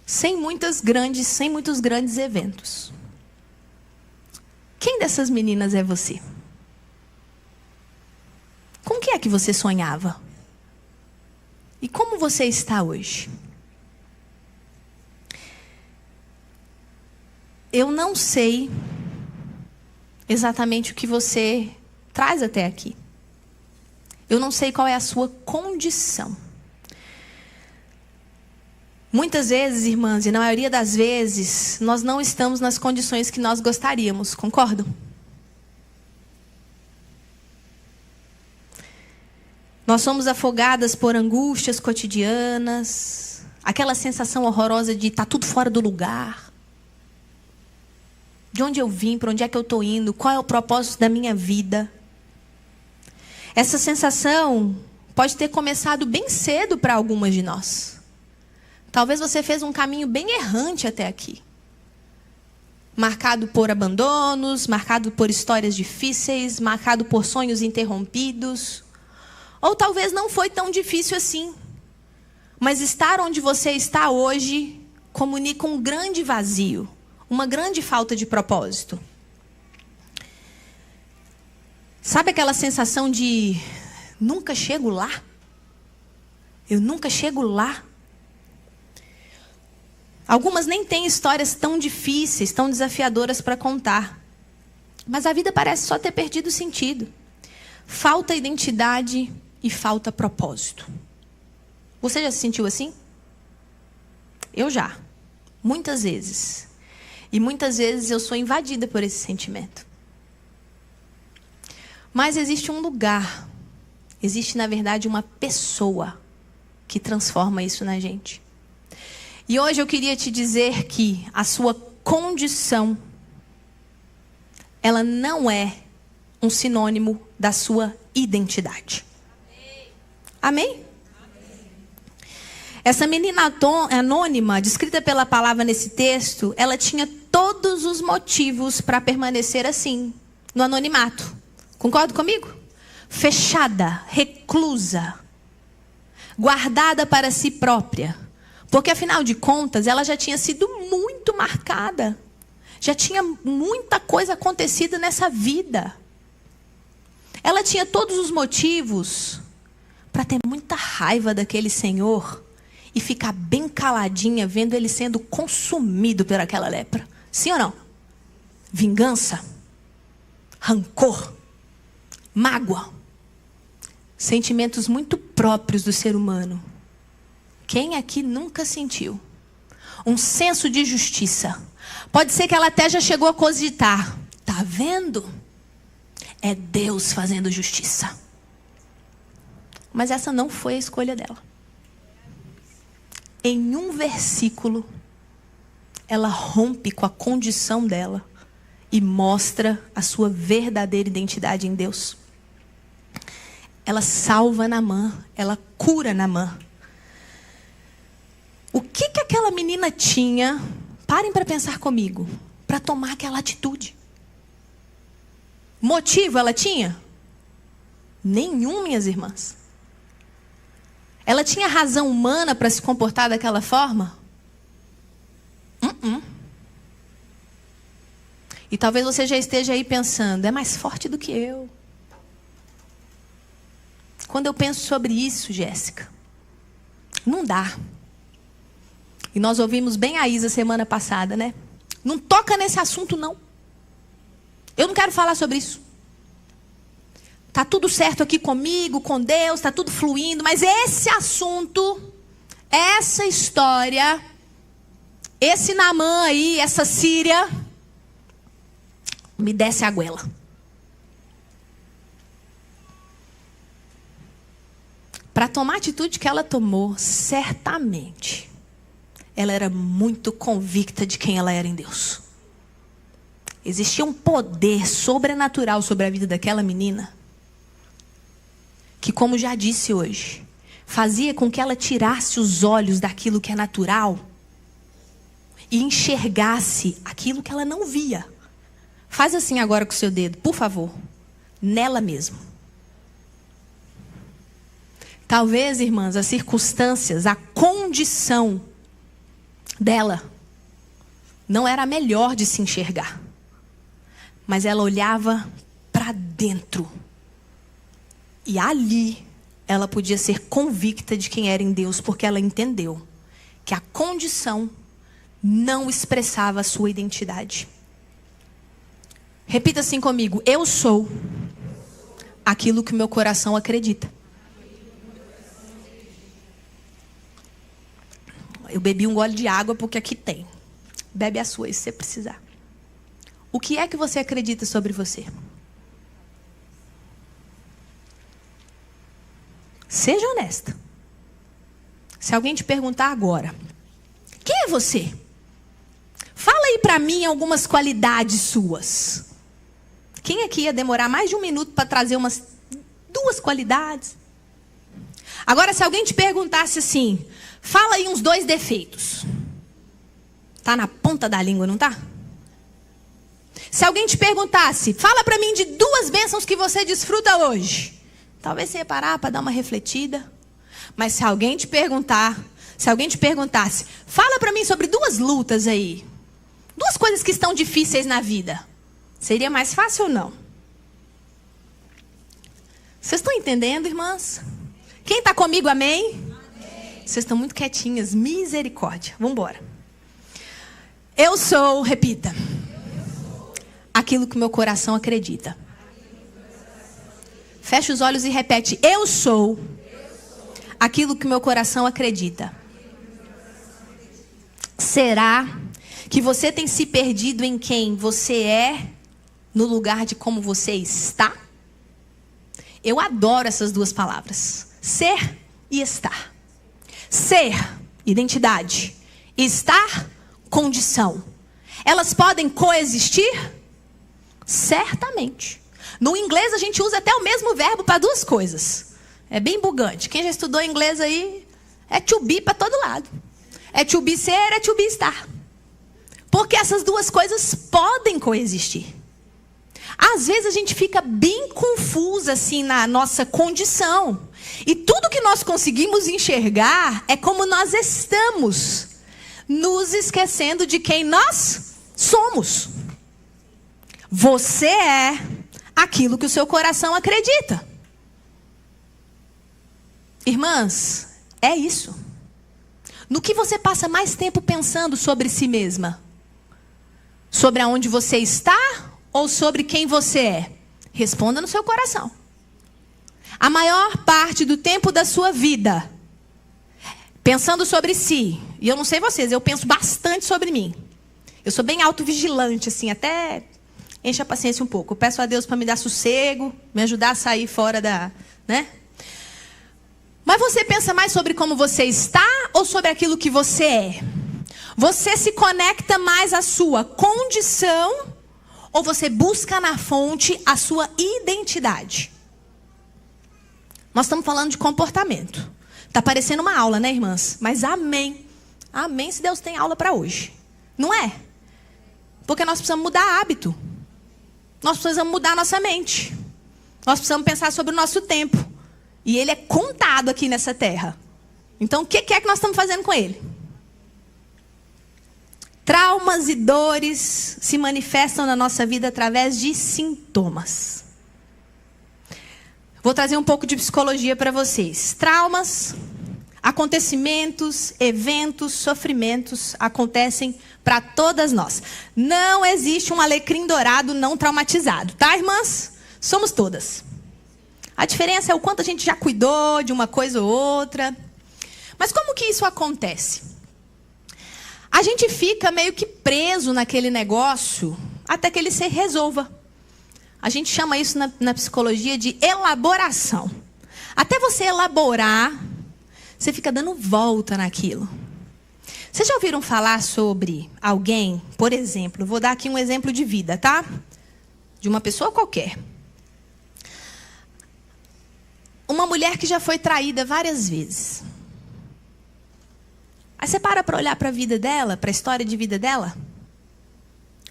sem muitos grandes eventos. Quem dessas meninas é você? Com o que é que você sonhava? E como você está hoje? Eu não sei exatamente o que você traz até aqui. Eu não sei qual é a sua condição. Muitas vezes, irmãs, e na maioria das vezes, nós não estamos nas condições que nós gostaríamos, concordam? Nós somos afogadas por angústias cotidianas, aquela sensação horrorosa de estar tudo fora do lugar. De onde eu vim, para onde é que eu estou indo, qual é o propósito da minha vida. Essa sensação pode ter começado bem cedo para algumas de nós. Talvez você fez um caminho bem errante até aqui. Marcado por abandonos, marcado por histórias difíceis, marcado por sonhos interrompidos. Ou talvez não foi tão difícil assim. Mas estar onde você está hoje comunica um grande vazio, uma grande falta de propósito. Sabe aquela sensação de nunca chego lá? Eu nunca chego lá. Algumas nem têm histórias tão difíceis, tão desafiadoras para contar. Mas a vida parece só ter perdido sentido. Falta identidade e falta propósito. Você já se sentiu assim? Eu já. Muitas vezes. E muitas vezes eu sou invadida por esse sentimento. Mas existe um lugar, existe na verdade uma pessoa que transforma isso na gente. E hoje eu queria te dizer que a sua condição, ela não é um sinônimo da sua identidade. Amém? Essa menina anônima, descrita pela palavra nesse texto, ela tinha todos os motivos para permanecer assim, no anonimato. Concorda comigo? Fechada, reclusa, guardada para si própria. Porque, afinal de contas, ela já tinha sido muito marcada. Já tinha muita coisa acontecido nessa vida. Ela tinha todos os motivos para ter muita raiva daquele senhor e ficar bem caladinha vendo ele sendo consumido por aquela lepra. Sim ou não? Vingança, rancor, mágoa, sentimentos muito próprios do ser humano. Quem aqui nunca sentiu? Um senso de justiça. Pode ser que ela até já chegou a cogitar. Tá vendo? É Deus fazendo justiça. Mas essa não foi a escolha dela. Em um versículo, ela rompe com a condição dela e mostra a sua verdadeira identidade em Deus. Ela salva Naamã, ela cura Naamã. O que aquela menina tinha, parem para pensar comigo, para tomar aquela atitude? Motivo ela tinha? Nenhum, minhas irmãs. Ela tinha razão humana para se comportar daquela forma? E talvez você já esteja aí pensando, é mais forte do que eu. Quando eu penso sobre isso, Jéssica, não dá. E nós ouvimos bem a Isa semana passada, né? Não toca nesse assunto, não. Eu não quero falar sobre isso. Tá tudo certo aqui comigo, com Deus, tá tudo fluindo. Mas esse assunto, essa história, esse Naamã aí, essa Síria, me desce a goela. Para tomar a atitude que ela tomou, certamente ela era muito convicta de quem ela era em Deus. Existia um poder sobrenatural sobre a vida daquela menina, que, como já disse hoje, fazia com que ela tirasse os olhos daquilo que é natural e enxergasse aquilo que ela não via. Faz assim agora com o seu dedo, por favor. Nela mesmo. Talvez, irmãs, as circunstâncias, a condição dela não era a melhor de se enxergar. Mas ela olhava para dentro. E ali, ela podia ser convicta de quem era em Deus, porque ela entendeu que a condição não expressava a sua identidade. Repita assim comigo: eu sou aquilo que o meu coração acredita. Eu bebi um gole de água porque aqui tem. Bebe a sua, se você precisar. O que é que você acredita sobre você? Seja honesta. Se alguém te perguntar agora: quem é você? Fala aí pra mim algumas qualidades suas. Quem aqui ia demorar mais de 1 minuto para trazer umas 2 qualidades? Agora, se alguém te perguntasse assim: fala aí uns 2 defeitos. Tá na ponta da língua, não tá? Se alguém te perguntasse: fala pra mim de 2 bênçãos que você desfruta hoje. Talvez você ia parar para dar uma refletida. Mas se alguém te perguntasse: fala pra mim sobre 2 lutas aí. 2 coisas que estão difíceis na vida. Seria mais fácil ou não? Vocês estão entendendo, irmãs? Quem está comigo, amém? Amém? Vocês estão muito quietinhas. Misericórdia. Vamos embora. Eu sou, repita. Aquilo que meu coração acredita. Fecha os olhos e repete: eu sou aquilo que meu coração acredita. Será que você tem se perdido em quem você é, no lugar de como você está? Eu adoro essas 2 palavras: ser e estar. Ser, identidade. Estar, condição. Elas podem coexistir? Certamente. No inglês a gente usa até o mesmo verbo para 2 coisas. É bem bugante. Quem já estudou inglês aí, é to be para todo lado. É to be ser, é to be estar. Porque essas 2 coisas podem coexistir. Às vezes a gente fica bem confusa assim na nossa condição. E tudo que nós conseguimos enxergar é como nós estamos, nos esquecendo de quem nós somos. Você é aquilo que o seu coração acredita. Irmãs, é isso. No que você passa mais tempo pensando sobre si mesma? Sobre aonde você está ou sobre quem você é? Responda no seu coração. A maior parte do tempo da sua vida pensando sobre si. E eu não sei vocês, eu penso bastante sobre mim. Eu sou bem autovigilante, assim, até enche a paciência um pouco. Eu peço a Deus para me dar sossego, me ajudar a sair fora da... né? Mas você pensa mais sobre como você está ou sobre aquilo que você é? Você se conecta mais à sua condição ou você busca na fonte a sua identidade? Nós estamos falando de comportamento. Está parecendo uma aula, né, irmãs? Mas amém. Amém se Deus tem aula para hoje. Não é? Porque nós precisamos mudar hábito. Nós precisamos mudar a nossa mente. Nós precisamos pensar sobre o nosso tempo. E ele é contado aqui nessa terra. Então, o que é que nós estamos fazendo com ele? Traumas e dores se manifestam na nossa vida através de sintomas. Vou trazer um pouco de psicologia para vocês. Traumas, acontecimentos, eventos, sofrimentos acontecem para todas nós. Não existe um alecrim dourado não traumatizado, tá, irmãs? Somos todas. A diferença é o quanto a gente já cuidou de uma coisa ou outra. Mas como que isso acontece? A gente fica meio que preso naquele negócio até que ele se resolva. A gente chama isso na psicologia de elaboração. Até você elaborar, você fica dando volta naquilo. Vocês já ouviram falar sobre alguém, por exemplo, vou dar aqui um exemplo de vida, tá? De uma pessoa qualquer. Uma mulher que já foi traída várias vezes. Aí você para olhar para a vida dela, para a história de vida dela.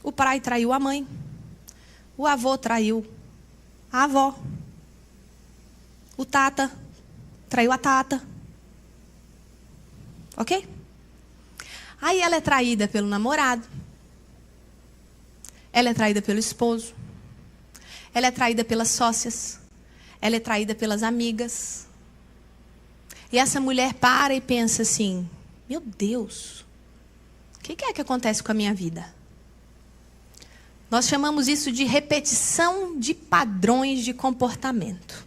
O pai traiu a mãe. O avô traiu a avó. O tata traiu a tata. Ok? Aí ela é traída pelo namorado. Ela é traída pelo esposo. Ela é traída pelas sócias. Ela é traída pelas amigas. E essa mulher para e pensa assim: meu Deus, o que é que acontece com a minha vida? Nós chamamos isso de repetição de padrões de comportamento,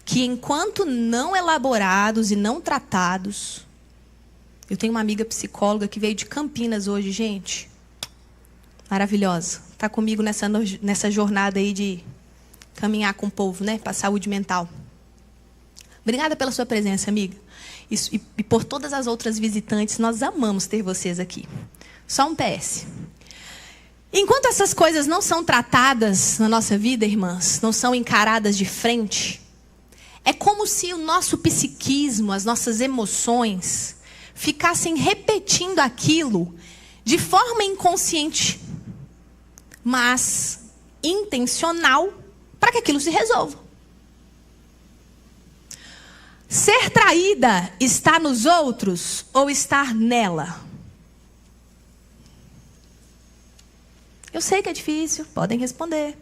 que enquanto não elaborados e não tratados... Eu tenho uma amiga psicóloga que veio de Campinas hoje, gente. Maravilhosa. Está comigo nessa jornada aí de caminhar com o povo, né? Para a saúde mental. Obrigada pela sua presença, amiga. E por todas as outras visitantes, nós amamos ter vocês aqui. Só um PS. Enquanto essas coisas não são tratadas na nossa vida, irmãs, não são encaradas de frente, é como se o nosso psiquismo, as nossas emoções, ficassem repetindo aquilo de forma inconsciente, mas intencional, para que aquilo se resolva. Ser traída está nos outros ou estar nela? Eu sei que é difícil, podem responder.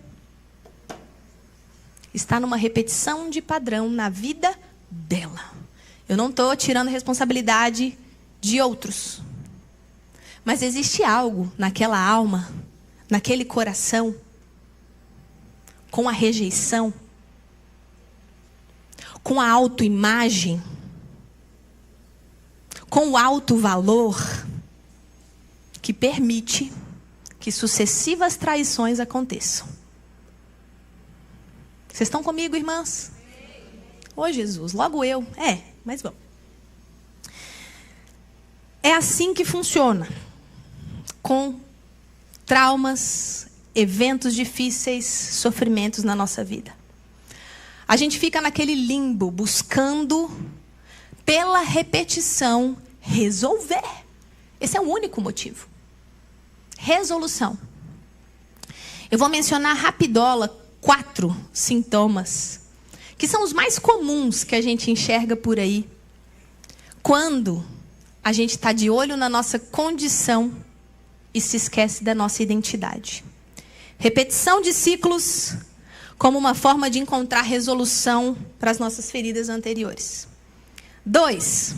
Está numa repetição de padrão na vida dela. Eu não estou tirando responsabilidade de outros. Mas existe algo naquela alma, naquele coração, com a rejeição, com a autoimagem, com o alto valor, que permite que sucessivas traições aconteçam. Vocês estão comigo, irmãs? Ô Jesus, logo eu. Mas vamos. É assim que funciona. Com traumas, eventos difíceis, sofrimentos na nossa vida. A gente fica naquele limbo, buscando, pela repetição, resolver. Esse é o único motivo. Resolução. Eu vou mencionar rapidola 4 sintomas, que são os mais comuns que a gente enxerga por aí, quando a gente está de olho na nossa condição e se esquece da nossa identidade. Repetição de ciclos como uma forma de encontrar resolução para as nossas feridas anteriores. 2.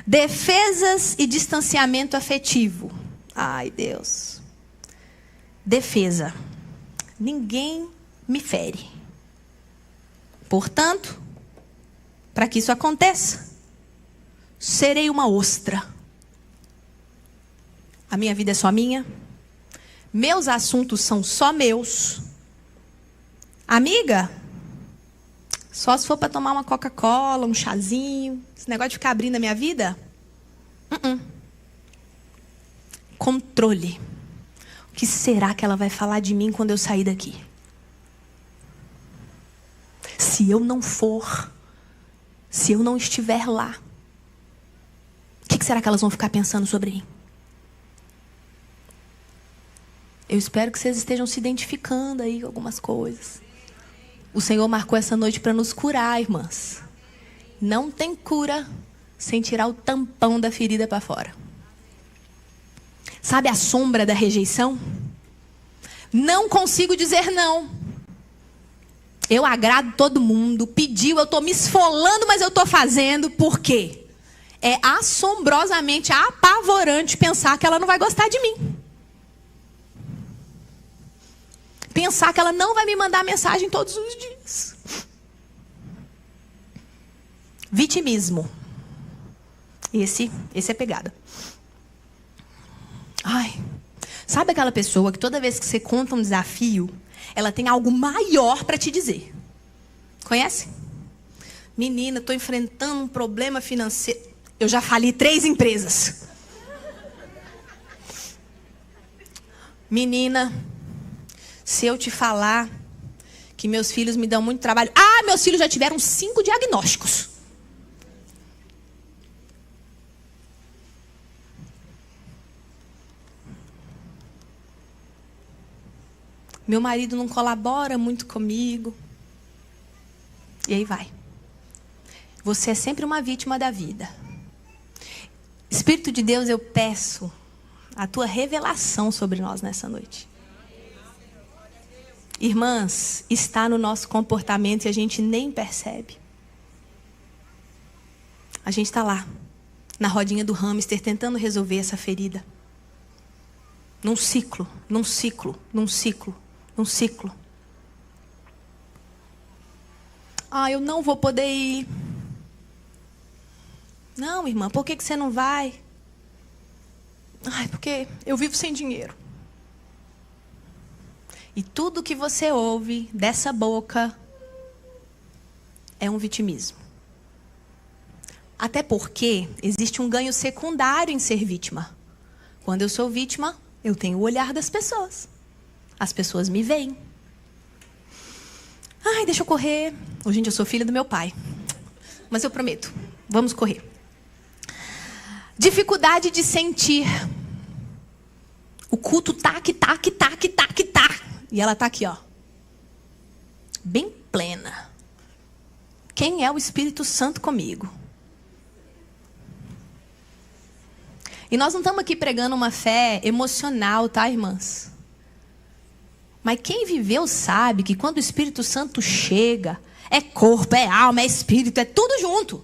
Defesas e distanciamento afetivo. Ai, Deus. Defesa. Ninguém me fere. Portanto, para que isso aconteça, serei uma ostra. A minha vida é só minha. Meus assuntos são só meus. Amiga, só se for para tomar uma Coca-Cola, um chazinho. Esse negócio de ficar abrindo a minha vida? Controle. O que será que ela vai falar de mim quando eu sair daqui? Se eu não for, se eu não estiver lá, o que será que elas vão ficar pensando sobre mim? Eu espero que vocês estejam se identificando aí com algumas coisas. O Senhor marcou essa noite para nos curar, irmãs. Não tem cura sem tirar o tampão da ferida para fora. Sabe a sombra da rejeição? Não consigo dizer não. Eu agrado todo mundo, pediu, eu estou me esfolando, mas eu estou fazendo. Por quê? É assombrosamente apavorante pensar que ela não vai gostar de mim. Pensar que ela não vai me mandar mensagem todos os dias. Vitimismo. Esse é pegada. Ai, sabe aquela pessoa que toda vez que você conta um desafio, ela tem algo maior para te dizer? Conhece? Menina, estou enfrentando um problema financeiro. Eu já fali 3 empresas. Menina, se eu te falar que meus filhos me dão muito trabalho... Ah, meus filhos já tiveram 5 diagnósticos. Meu marido não colabora muito comigo. E aí vai. Você é sempre uma vítima da vida. Espírito de Deus, eu peço a tua revelação sobre nós nessa noite. Irmãs, está no nosso comportamento e a gente nem percebe. A gente está lá, na rodinha do hamster, tentando resolver essa ferida. Num ciclo, num ciclo, num ciclo, num ciclo. Eu não vou poder ir. Não, irmã, por que você não vai? Porque eu vivo sem dinheiro. E tudo que você ouve dessa boca é um vitimismo. Até porque existe um ganho secundário em ser vítima. Quando eu sou vítima, eu tenho o olhar das pessoas. As pessoas me veem. Deixa eu correr. Hoje em dia eu sou filha do meu pai. Mas eu prometo, vamos correr. Dificuldade de sentir. O culto tá. E ela tá aqui, ó. Bem plena. Quem é o Espírito Santo comigo? E nós não estamos aqui pregando uma fé emocional, tá, irmãs? Mas quem viveu sabe que quando o Espírito Santo chega, é corpo, é alma, é espírito, é tudo junto.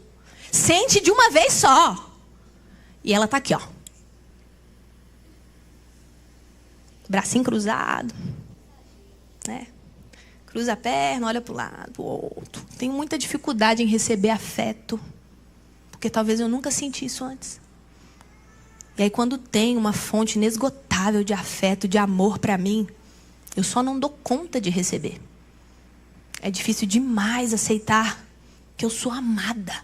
Sente de uma vez só. E ela tá aqui, ó. Bracinho cruzado. Né? Cruza a perna, olha para o lado, para o outro. Tenho muita dificuldade em receber afeto. Porque talvez eu nunca senti isso antes. E aí quando tem uma fonte inesgotável de afeto, de amor para mim, eu só não dou conta de receber. É difícil demais aceitar que eu sou amada.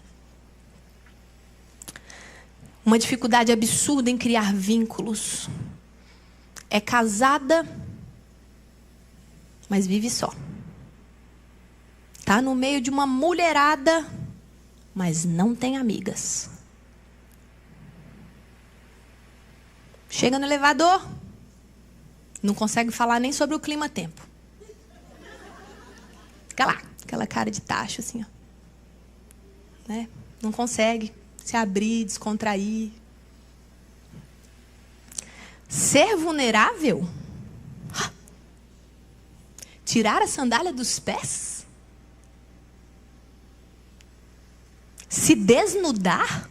Uma dificuldade absurda em criar vínculos. É casada, mas vive só. Tá no meio de uma mulherada, mas não tem amigas. Chega no elevador, não consegue falar nem sobre o clima-tempo. Fica lá, aquela cara de tacho assim, ó. Né? Não consegue se abrir, descontrair. Ser vulnerável? Tirar a sandália dos pés? Se desnudar?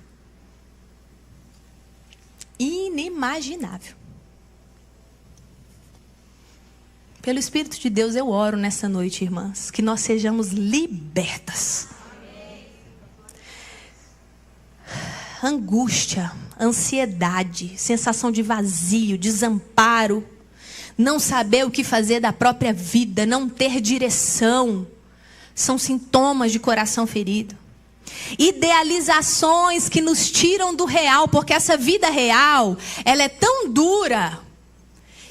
Inimaginável. Pelo Espírito de Deus eu oro nessa noite, irmãs, que nós sejamos libertas. Angústia, ansiedade, sensação de vazio, desamparo, não saber o que fazer da própria vida, não ter direção, são sintomas de coração ferido. Idealizações que nos tiram do real, porque essa vida real, ela é tão dura,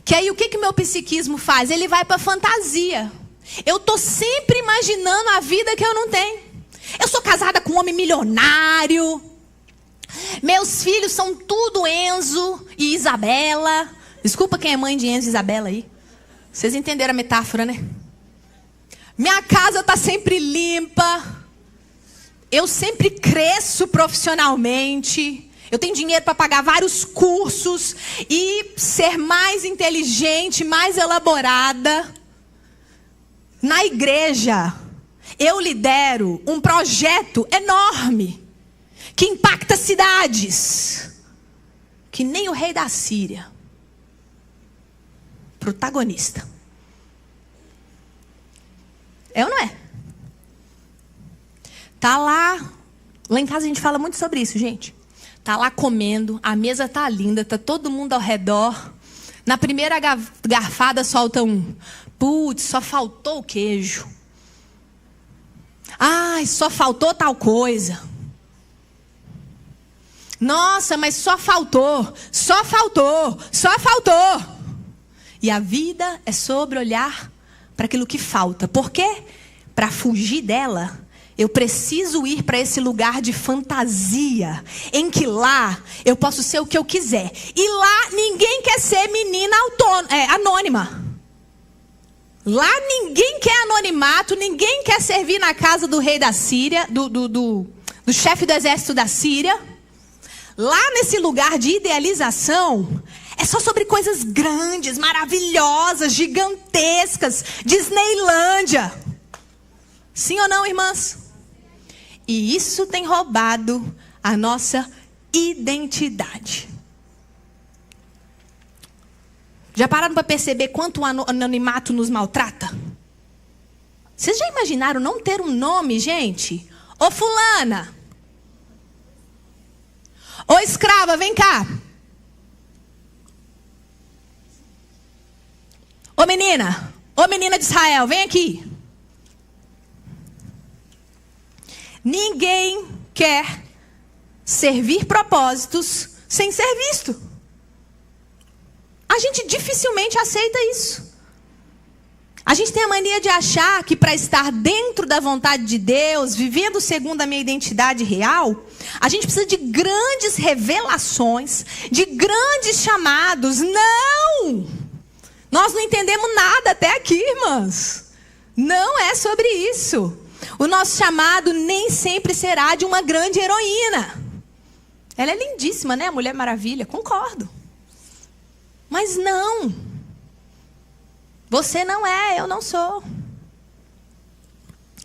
que aí o que meu psiquismo faz? Ele vai para fantasia. Eu tô sempre imaginando a vida que eu não tenho. Eu sou casada com um homem milionário. Meus filhos são tudo Enzo e Isabela. Desculpa quem é mãe de Enzo e Isabela aí. Vocês entenderam a metáfora, né? Minha casa tá sempre limpa. Eu sempre cresço profissionalmente. Eu tenho dinheiro para pagar vários cursos e ser mais inteligente, mais elaborada. Na igreja, eu lidero um projeto enorme que impacta cidades, que nem o rei da Síria. Protagonista. É ou não é? Tá lá em casa a gente fala muito sobre isso, gente. Tá lá comendo, a mesa tá linda, tá todo mundo ao redor. Na primeira garfada solta um, putz, só faltou o queijo. Ai, só faltou tal coisa. Nossa, mas só faltou. E a vida é sobre olhar para aquilo que falta. Por quê? Para fugir dela, eu preciso ir para esse lugar de fantasia, em que lá eu posso ser o que eu quiser. E lá ninguém quer ser menina anônima. Lá ninguém quer anonimato, ninguém quer servir na casa do rei da Síria, do chefe do exército da Síria. Lá nesse lugar de idealização, é só sobre coisas grandes, maravilhosas, gigantescas, Disneylândia. Sim ou não, irmãs? E isso tem roubado a nossa identidade. Já pararam para perceber quanto o anonimato nos maltrata? Vocês já imaginaram não ter um nome, gente? Ô fulana! Ô escrava, vem cá! Ô menina de Israel, vem aqui! Ninguém quer servir propósitos sem ser visto. A gente dificilmente aceita isso. A gente tem a mania de achar que para estar dentro da vontade de Deus, vivendo segundo a minha identidade real, a gente precisa de grandes revelações, de grandes chamados. Não! Nós não entendemos nada até aqui, irmãs. Não é sobre isso. O nosso chamado nem sempre será de uma grande heroína. Ela é lindíssima, né? A Mulher Maravilha, concordo. Mas não. Você não é, eu não sou.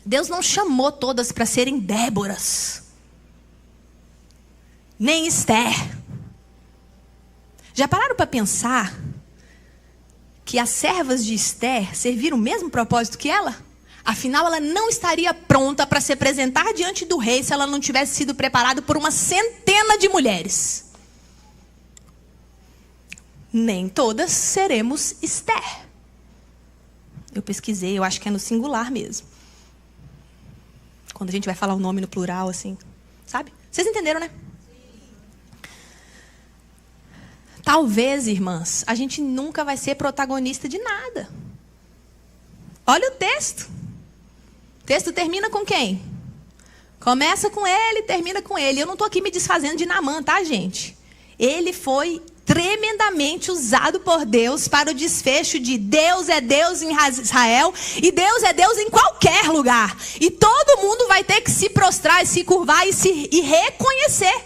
Deus não chamou todas para serem Déboras. Nem Esther. Já pararam para pensar que as servas de Esther serviram o mesmo propósito que ela? Afinal, ela não estaria pronta para se apresentar diante do rei se ela não tivesse sido preparada por uma centena de mulheres. Nem todas seremos Esther. Eu pesquisei, eu acho que é no singular mesmo. Quando a gente vai falar o nome no plural, assim, sabe? Vocês entenderam, né? Talvez, irmãs, a gente nunca vai ser protagonista de nada. Olha o texto. O texto termina com quem? Começa com ele, termina com ele. Eu não estou aqui me desfazendo de Naamã, tá, gente? Ele foi tremendamente usado por Deus para o desfecho de Deus é Deus em Israel e Deus é Deus em qualquer lugar. E todo mundo vai ter que se prostrar e se curvar e reconhecer.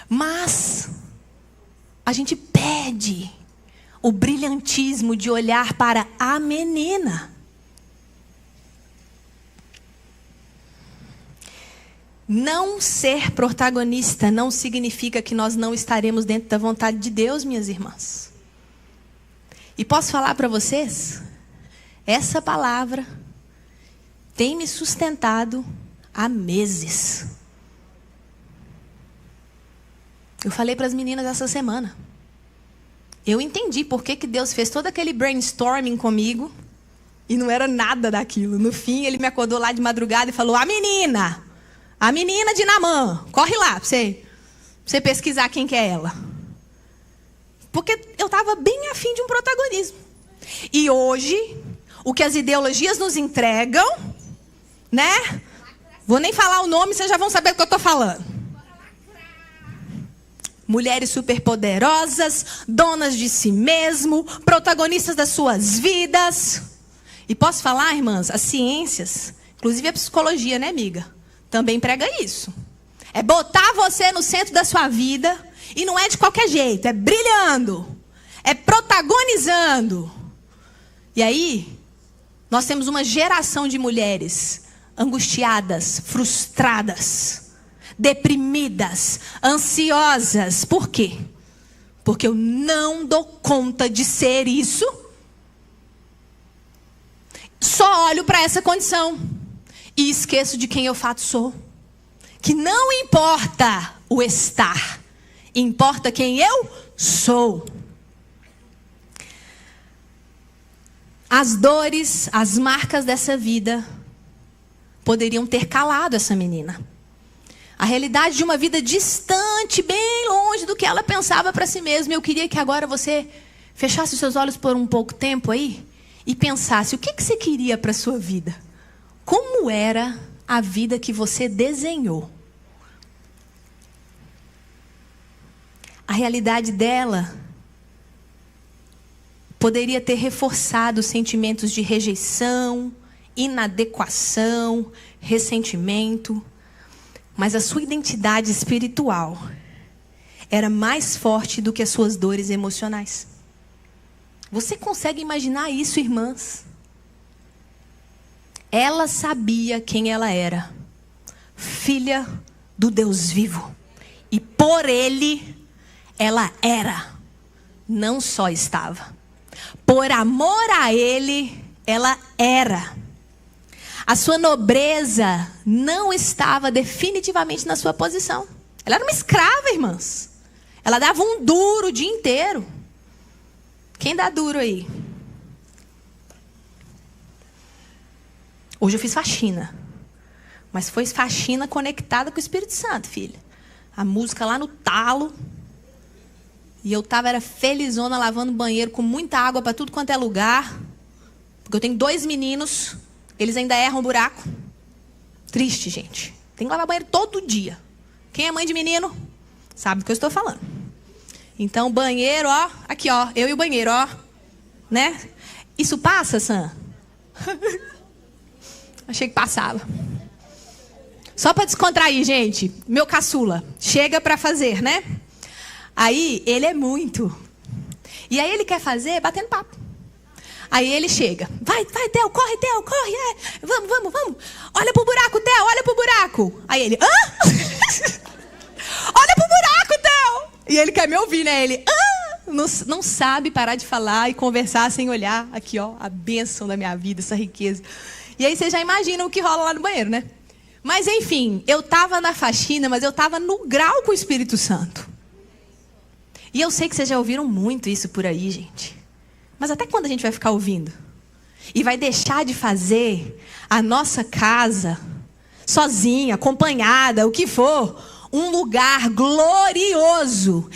Mas a gente perde o brilhantismo de olhar para a menina. Não ser protagonista não significa que nós não estaremos dentro da vontade de Deus, minhas irmãs. E posso falar para vocês? Essa palavra tem me sustentado há meses. Eu falei para as meninas essa semana. Eu entendi por que Deus fez todo aquele brainstorming comigo e não era nada daquilo. No fim, ele me acordou lá de madrugada e falou: A menina de Naamã, corre lá para você pesquisar quem que é ela. Porque eu estava bem afim de um protagonismo. E hoje, o que as ideologias nos entregam, né? Vou nem falar o nome, vocês já vão saber do que eu estou falando. Mulheres superpoderosas, donas de si mesmo, protagonistas das suas vidas. E posso falar, irmãs, as ciências, inclusive a psicologia, né, amiga? Também prega isso. É botar você no centro da sua vida. E não é de qualquer jeito. É brilhando. É protagonizando. E aí, nós temos uma geração de mulheres angustiadas, frustradas, deprimidas, ansiosas. Por quê? Porque eu não dou conta de ser isso. Só olho para essa condição. E esqueço de quem eu fato sou. Que não importa o estar. Importa quem eu sou. As dores, as marcas dessa vida poderiam ter calado essa menina. A realidade de uma vida distante, bem longe do que ela pensava para si mesma. Eu queria que agora você fechasse os seus olhos por um pouco tempo aí e pensasse o que você queria para a sua vida. Como era a vida que você desenhou? A realidade dela poderia ter reforçado sentimentos de rejeição, inadequação, ressentimento. Mas a sua identidade espiritual era mais forte do que as suas dores emocionais. Você consegue imaginar isso, irmãs? Ela sabia quem ela era. filha do Deus vivo. E por ele, ela era, não só estava. Por amor a ele, ela era. A sua nobreza não estava definitivamente na sua posição. Ela era uma escrava, irmãs. Ela dava um duro o dia inteiro. Quem dá duro aí? Hoje eu fiz faxina. Mas foi faxina conectada com o Espírito Santo, filha. A música lá no talo. E eu era felizona lavando banheiro com muita água para tudo quanto é lugar. Porque eu tenho 2 meninos. Eles ainda erram buraco. Triste, gente. Tem que lavar banheiro todo dia. Quem é mãe de menino sabe do que eu estou falando. Então, banheiro, ó. Aqui, ó. Eu e o banheiro, ó. Né? Isso passa, Sam? Achei que passava. Só para descontrair, gente. Meu caçula. Chega para fazer, né? Aí, ele é muito. E aí, ele quer fazer batendo papo. Aí, ele chega. Vai, Theo, corre, é. Vamos. Olha pro buraco, Theo, olha pro buraco. Aí, ele, hã? Olha pro buraco, Theo. E ele quer me ouvir, né? Ele, hã? Não sabe parar de falar e conversar sem olhar. Aqui, ó, a bênção da minha vida, essa riqueza. E aí, você já imagina o que rola lá no banheiro, né? Mas, enfim, eu estava na faxina, mas eu estava no grau com o Espírito Santo. E eu sei que vocês já ouviram muito isso por aí, gente. Mas até quando a gente vai ficar ouvindo? E vai deixar de fazer a nossa casa, sozinha, acompanhada, o que for, um lugar glorioso,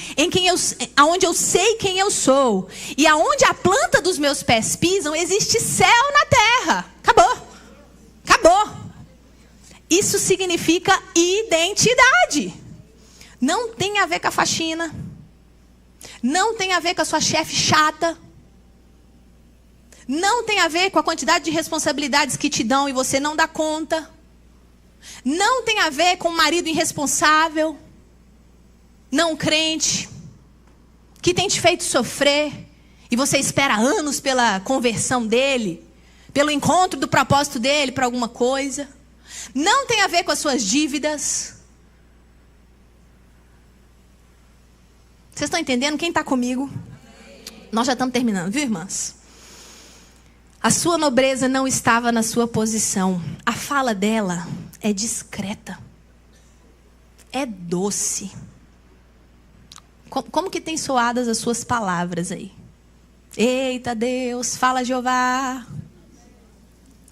aonde eu sei quem eu sou. E aonde a planta dos meus pés pisam, existe céu na terra. Acabou. Isso significa identidade. Não tem a ver com a faxina. Não tem a ver com a sua chefe chata. Não tem a ver com a quantidade de responsabilidades que te dão e você não dá conta. Não tem a ver com um marido irresponsável, não crente, que tem te feito sofrer e você espera anos pela conversão dele, pelo encontro do propósito dele para alguma coisa. Não tem a ver com as suas dívidas. Vocês estão entendendo? Quem está comigo? Nós já estamos terminando, viu, irmãs? A sua nobreza não estava na sua posição. A fala dela é discreta. É doce. Como que tem soadas as suas palavras aí? Eita Deus, fala Jeová.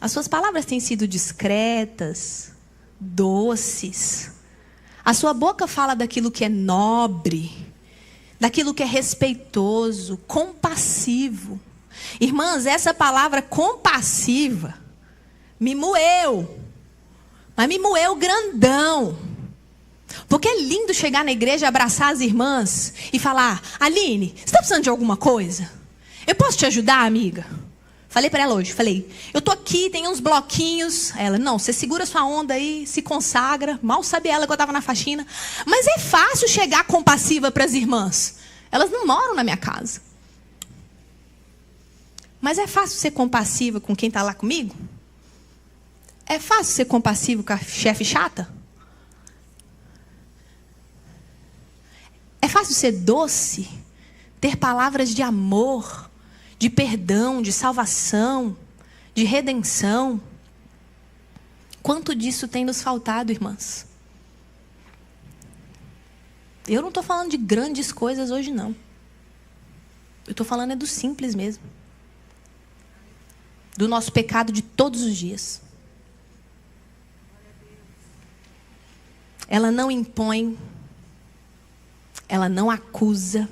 As suas palavras têm sido discretas, doces. A sua boca fala daquilo que é nobre, daquilo que é respeitoso, compassivo. Irmãs, essa palavra compassiva me moeu. Mas me moeu grandão. Porque é lindo chegar na igreja, abraçar as irmãs e falar: Aline, você está precisando de alguma coisa? Eu posso te ajudar, amiga? Falei para ela hoje, eu tô aqui, tem uns bloquinhos. Ela, não, você segura sua onda aí, se consagra. Mal sabe ela que eu estava na faxina. Mas é fácil chegar compassiva para as irmãs. Elas não moram na minha casa. Mas é fácil ser compassiva com quem está lá comigo? É fácil ser compassivo com a chefe chata? É fácil ser doce? Ter palavras de amor, de perdão, de salvação, de redenção? Quanto disso tem nos faltado, irmãs? Eu não estou falando de grandes coisas hoje, não. Eu estou falando do simples mesmo. Do nosso pecado de todos os dias. Ela não impõe. Ela não acusa.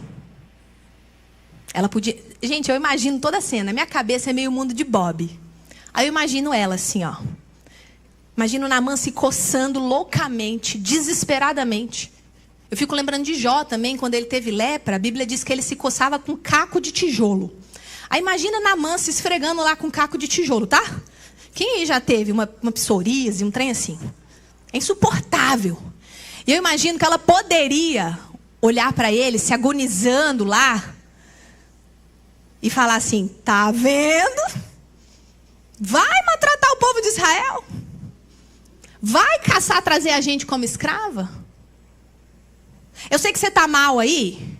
Ela podia... Gente, eu imagino toda a cena. Minha cabeça é meio mundo de Bob. Aí eu imagino ela assim, ó. Imagino Naamã se coçando loucamente, desesperadamente. Eu fico lembrando de Jó também, quando ele teve lepra. A Bíblia diz que ele se coçava com caco de tijolo. Aí imagina Naamã se esfregando lá com caco de tijolo, tá? Quem aí já teve uma psoríase, um trem assim? É insuportável. E eu imagino que ela poderia olhar para ele, se agonizando lá, e falar assim: tá vendo? Vai maltratar o povo de Israel? vai caçar trazer a gente como escrava? Eu sei que você está mal aí,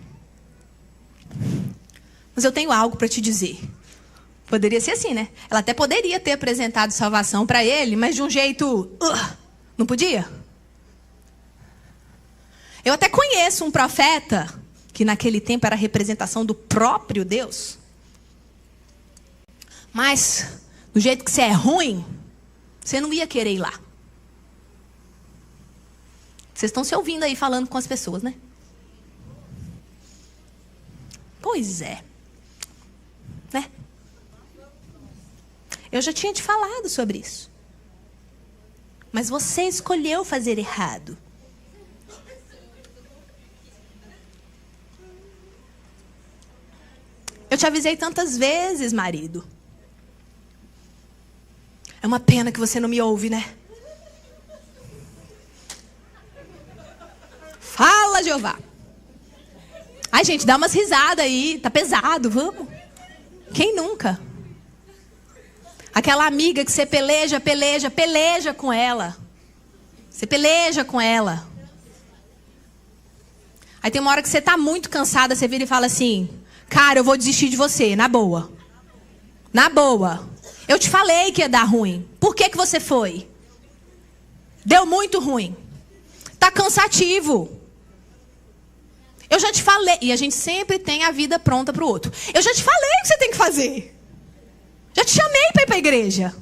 mas eu tenho algo para te dizer. Poderia ser assim, né? Ela até poderia ter apresentado salvação para ele, mas de um jeito... não podia? Eu até conheço um profeta que naquele tempo era a representação do próprio Deus. Mas, do jeito que você é ruim, você não ia querer ir lá. Vocês estão se ouvindo aí falando com as pessoas, né? Pois é. Né? Eu já tinha te falado sobre isso. Mas você escolheu fazer errado. Eu te avisei tantas vezes, marido. É uma pena que você não me ouve, né? Fala, Jeová. Ai, gente, dá umas risadas aí. Tá pesado, vamos. Quem nunca? Aquela amiga que você peleja com ela. Você peleja com ela. Aí tem uma hora que você tá muito cansada, você vira e fala assim: cara, eu vou desistir de você, na boa. Na boa. Eu te falei que ia dar ruim. Por que você foi? Deu muito ruim. Tá cansativo. Eu já te falei. E a gente sempre tem a vida pronta para o outro. Eu já te falei o que você tem que fazer. Já te chamei para ir para a igreja.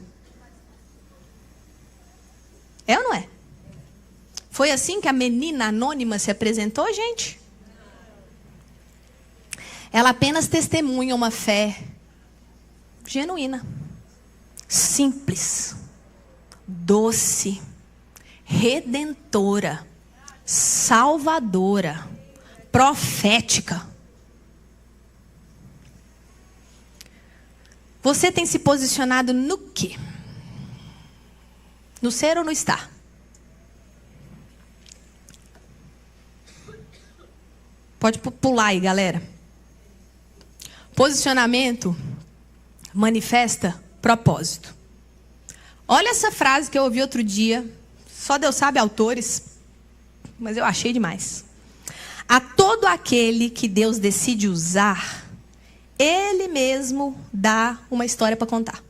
É ou não é? Foi assim que a menina anônima se apresentou, gente? Ela apenas testemunha uma fé genuína, simples, doce, redentora, salvadora, profética. Você tem se posicionado no quê? No ser ou no estar? Pode pular aí, galera. Posicionamento manifesta propósito. Olha essa frase que eu ouvi outro dia. Só Deus sabe autores, mas eu achei demais. A todo aquele que Deus decide usar, Ele mesmo dá uma história para contar.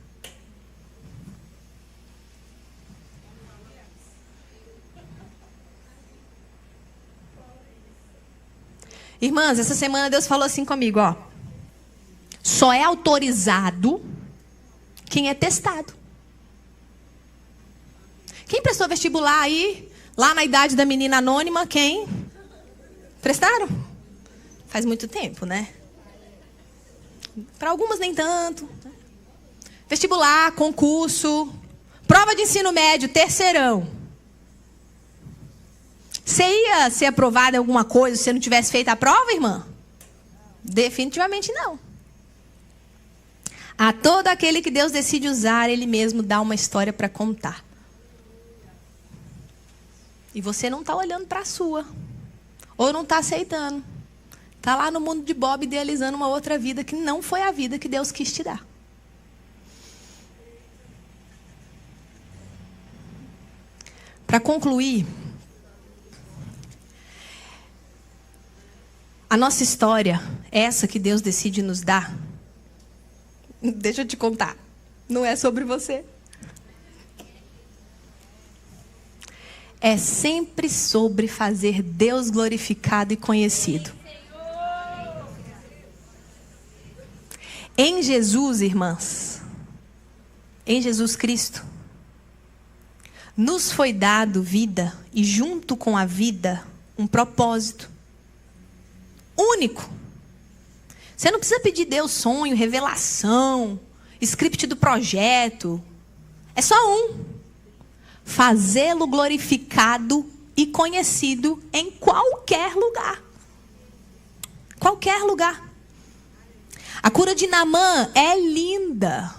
Irmãs, essa semana Deus falou assim comigo, ó. Só é autorizado quem é testado. Quem prestou vestibular aí, lá na idade da menina anônima, quem? Prestaram? Faz muito tempo, né? Para algumas nem tanto. Vestibular, concurso, prova de ensino médio, terceirão. Você ia ser aprovada em alguma coisa se você não tivesse feito a prova, irmã? Definitivamente não. A todo aquele que Deus decide usar, Ele mesmo dá uma história para contar. E você não está olhando para a sua. Ou não está aceitando. Está lá no mundo de Bob idealizando uma outra vida que não foi a vida que Deus quis te dar. Para concluir, a nossa história, essa que Deus decide nos dar, deixa eu te contar, não é sobre você. É sempre sobre fazer Deus glorificado e conhecido. Em Jesus, irmãs, em Jesus Cristo, nos foi dado vida e junto com a vida, um propósito único. Você não precisa pedir Deus sonho, revelação, script do projeto. É só um. Fazê-lo glorificado e conhecido em qualquer lugar. Qualquer lugar. A cura de Naamã é linda.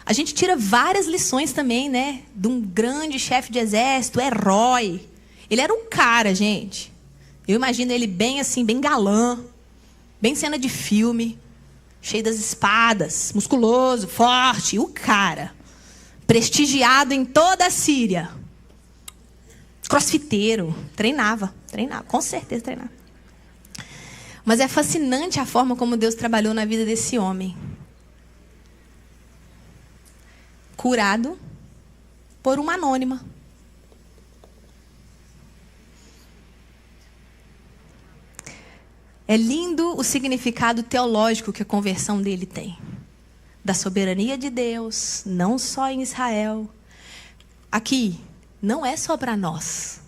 A gente tira várias lições também, né? De um grande chefe de exército, herói. Ele era um cara, gente. Eu imagino ele bem assim, bem galã. Bem cena de filme. Cheio das espadas. Musculoso, forte. O cara. Prestigiado em toda a Síria. crossfiteiro, treinava, com certeza treinava. Mas é fascinante a forma como Deus trabalhou na vida desse homem. Curado por uma anônima. É lindo o significado teológico que a conversão dele tem. Da soberania de Deus, não só em Israel. Aqui, não é só para nós.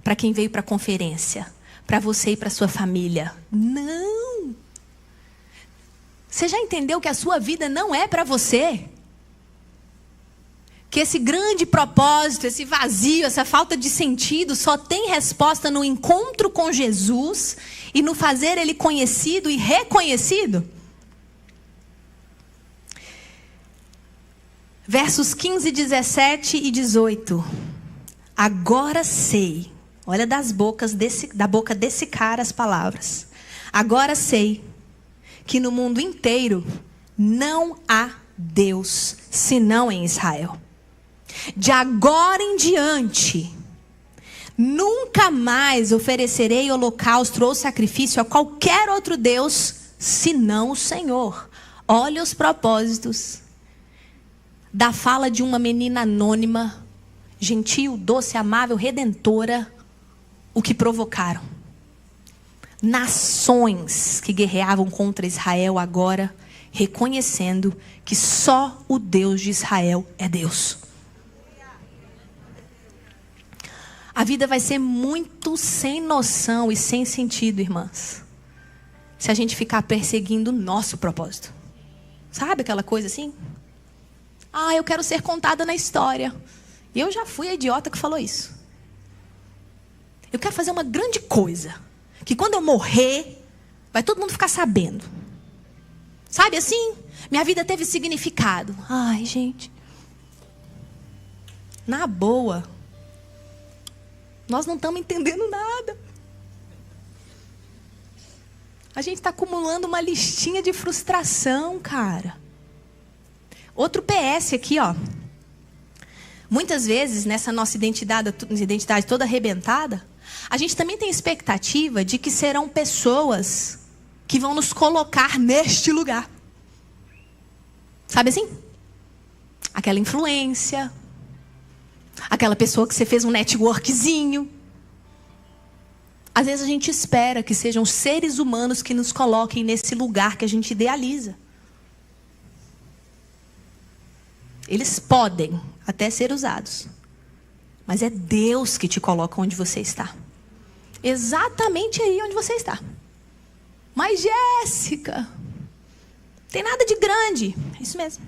Para quem veio para a conferência. Para você e para sua família. Não! Você já entendeu que a sua vida não é para você? Que esse grande propósito, esse vazio, essa falta de sentido só tem resposta no encontro com Jesus e no fazer Ele conhecido e reconhecido? Versos 15, 17 e 18. Agora sei, olha da boca desse cara as palavras. Agora sei que no mundo inteiro não há Deus senão em Israel. De agora em diante, nunca mais oferecerei holocausto ou sacrifício a qualquer outro Deus, senão o Senhor. Olha os propósitos da fala de uma menina anônima, gentil, doce, amável, redentora, o que provocaram. Nações que guerreavam contra Israel agora, reconhecendo que só o Deus de Israel é Deus. A vida vai ser muito sem noção e sem sentido, irmãs, se a gente ficar perseguindo o nosso propósito. Sabe aquela coisa assim? Eu quero ser contada na história. E eu já fui a idiota que falou isso. Eu quero fazer uma grande coisa, que quando eu morrer, vai todo mundo ficar sabendo. Sabe assim? Minha vida teve significado. Ai, gente. Na boa. Nós não estamos entendendo nada. A gente está acumulando uma listinha de frustração, cara. Outro PS aqui, ó. Muitas vezes, nessa nossa identidade toda arrebentada, a gente também tem expectativa de que serão pessoas que vão nos colocar neste lugar. Sabe assim? Aquela influência. Aquela pessoa que você fez um networkzinho. Às vezes a gente espera que sejam seres humanos que nos coloquem nesse lugar que a gente idealiza. Eles podem até ser usados. Mas é Deus que te coloca onde você está. Exatamente aí onde você está. Mas Jéssica, tem nada de grande. É isso mesmo.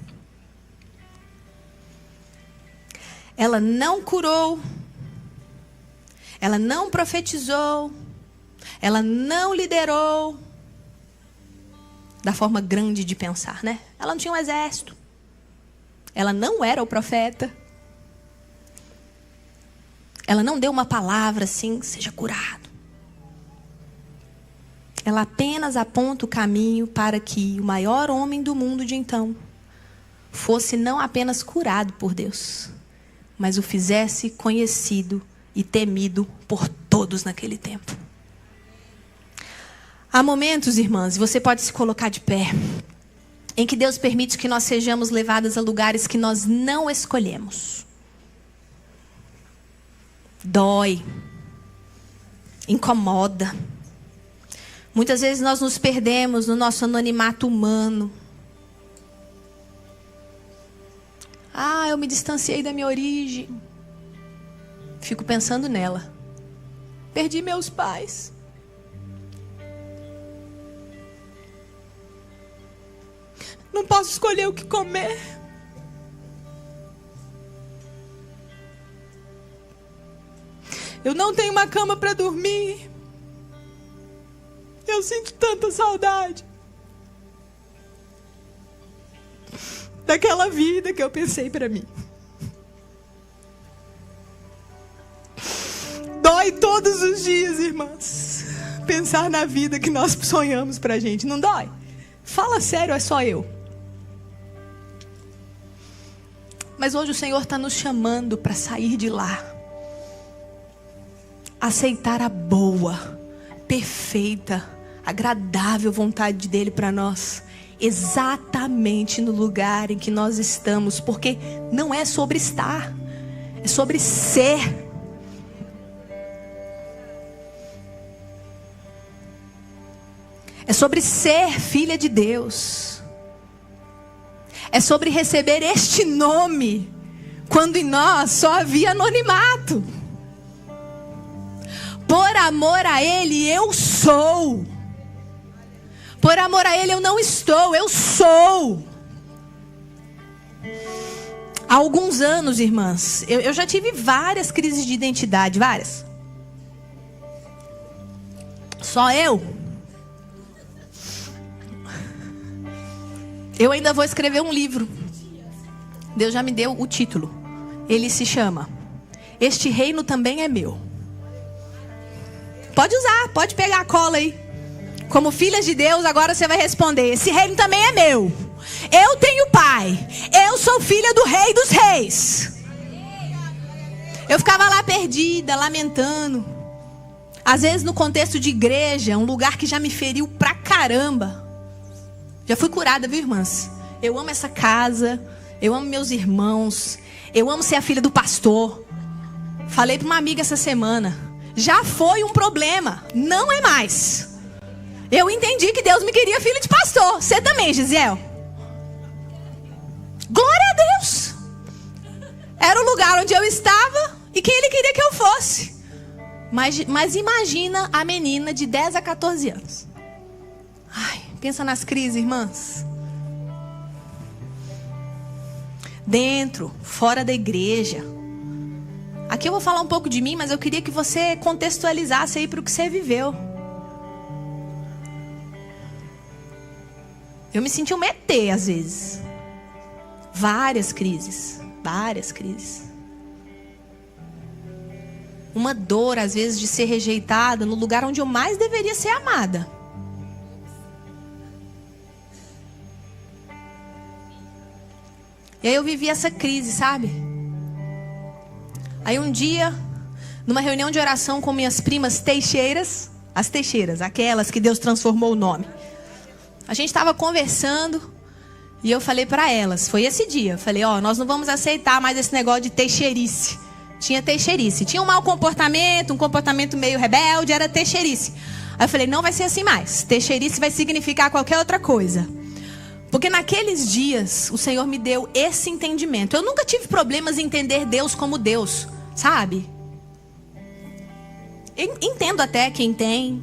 Ela não curou. Ela não profetizou. Ela não liderou. Da forma grande de pensar, né? Ela não tinha um exército. Ela não era o profeta. Ela não deu uma palavra assim, seja curado. Ela apenas aponta o caminho para que o maior homem do mundo de então fosse não apenas curado por Deus, mas o fizesse conhecido e temido por todos naquele tempo. Há momentos, irmãs, e você pode se colocar de pé, em que Deus permite que nós sejamos levadas a lugares que nós não escolhemos. Dói. Incomoda. Muitas vezes nós nos perdemos no nosso anonimato humano. Eu me distanciei da minha origem. Fico pensando nela. Perdi meus pais. Não posso escolher o que comer. Eu não tenho uma cama para dormir. Eu sinto tanta saudade daquela vida que eu pensei para mim. Dói todos os dias, irmãs, pensar na vida que nós sonhamos pra gente. Não dói? Fala sério, é só eu. Mas hoje o Senhor está nos chamando para sair de lá. aceitar a boa, perfeita, agradável vontade dele para nós, exatamente no lugar em que nós estamos, porque não é sobre estar, é sobre ser. É sobre ser filha de Deus. É sobre receber este nome, quando em nós só havia anonimato. Por amor a Ele, eu sou. Por amor a Ele, eu não estou, eu sou. Há alguns anos, irmãs, eu já tive várias crises de identidade, várias. Só eu ainda vou escrever um livro. Deus já me deu o título. Ele se chama Este Reino Também é Meu. Pode usar, pode pegar a cola aí. Como filhas de Deus, agora você vai responder: esse reino também é meu. Eu tenho pai. Eu sou filha do Rei dos Reis. Eu ficava lá perdida, lamentando. Às vezes no contexto de igreja, um lugar que já me feriu pra caramba. Já fui curada, viu, irmãs? Eu amo essa casa. Eu amo meus irmãos. Eu amo ser a filha do pastor. Falei pra uma amiga essa semana. Já foi um problema. Não é mais. Eu entendi que Deus me queria filho de pastor. Você também, Gisele? Glória a Deus. Era o lugar onde eu estava e que Ele queria que eu fosse. Mas imagina a menina de 10 a 14 anos. Ai, pensa nas crises, irmãs. Dentro, fora da igreja. Aqui eu vou falar um pouco de mim, mas eu queria que você contextualizasse aí para o que você viveu. Eu me senti um ET às vezes. Várias crises. Uma dor às vezes de ser rejeitada no lugar onde eu mais deveria ser amada. E aí eu vivi essa crise, sabe? Aí um dia, numa reunião de oração com minhas primas Teixeiras, as Teixeiras, aquelas que Deus transformou o nome. A gente estava conversando e eu falei para elas, foi esse dia, eu falei, nós não vamos aceitar mais esse negócio de teixeirice. Tinha teixeirice, tinha um mau comportamento, um comportamento meio rebelde, era teixeirice. Aí eu falei, não vai ser assim mais, teixeirice vai significar qualquer outra coisa. Porque naqueles dias o Senhor me deu esse entendimento. Eu nunca tive problemas em entender Deus como Deus, sabe? Eu entendo até quem tem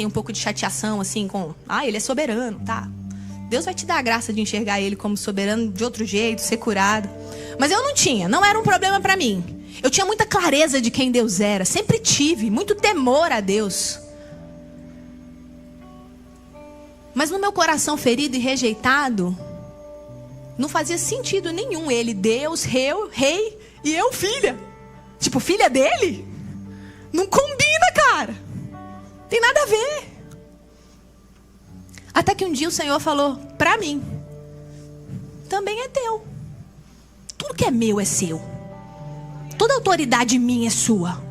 um pouco de chateação assim com, Ele é soberano, tá? Deus vai te dar a graça de enxergar Ele como soberano de outro jeito, ser curado. Mas eu não era um problema pra mim. Eu tinha muita clareza de quem Deus era, sempre tive muito temor a Deus. Mas no meu coração ferido e rejeitado, não fazia sentido nenhum Ele, Deus, rei, e eu filha. Tipo, filha dele? Não combina, cara. Tem nada a ver. Até que um dia o Senhor falou pra mim: também é teu. Tudo que é meu é seu. Toda autoridade minha é sua.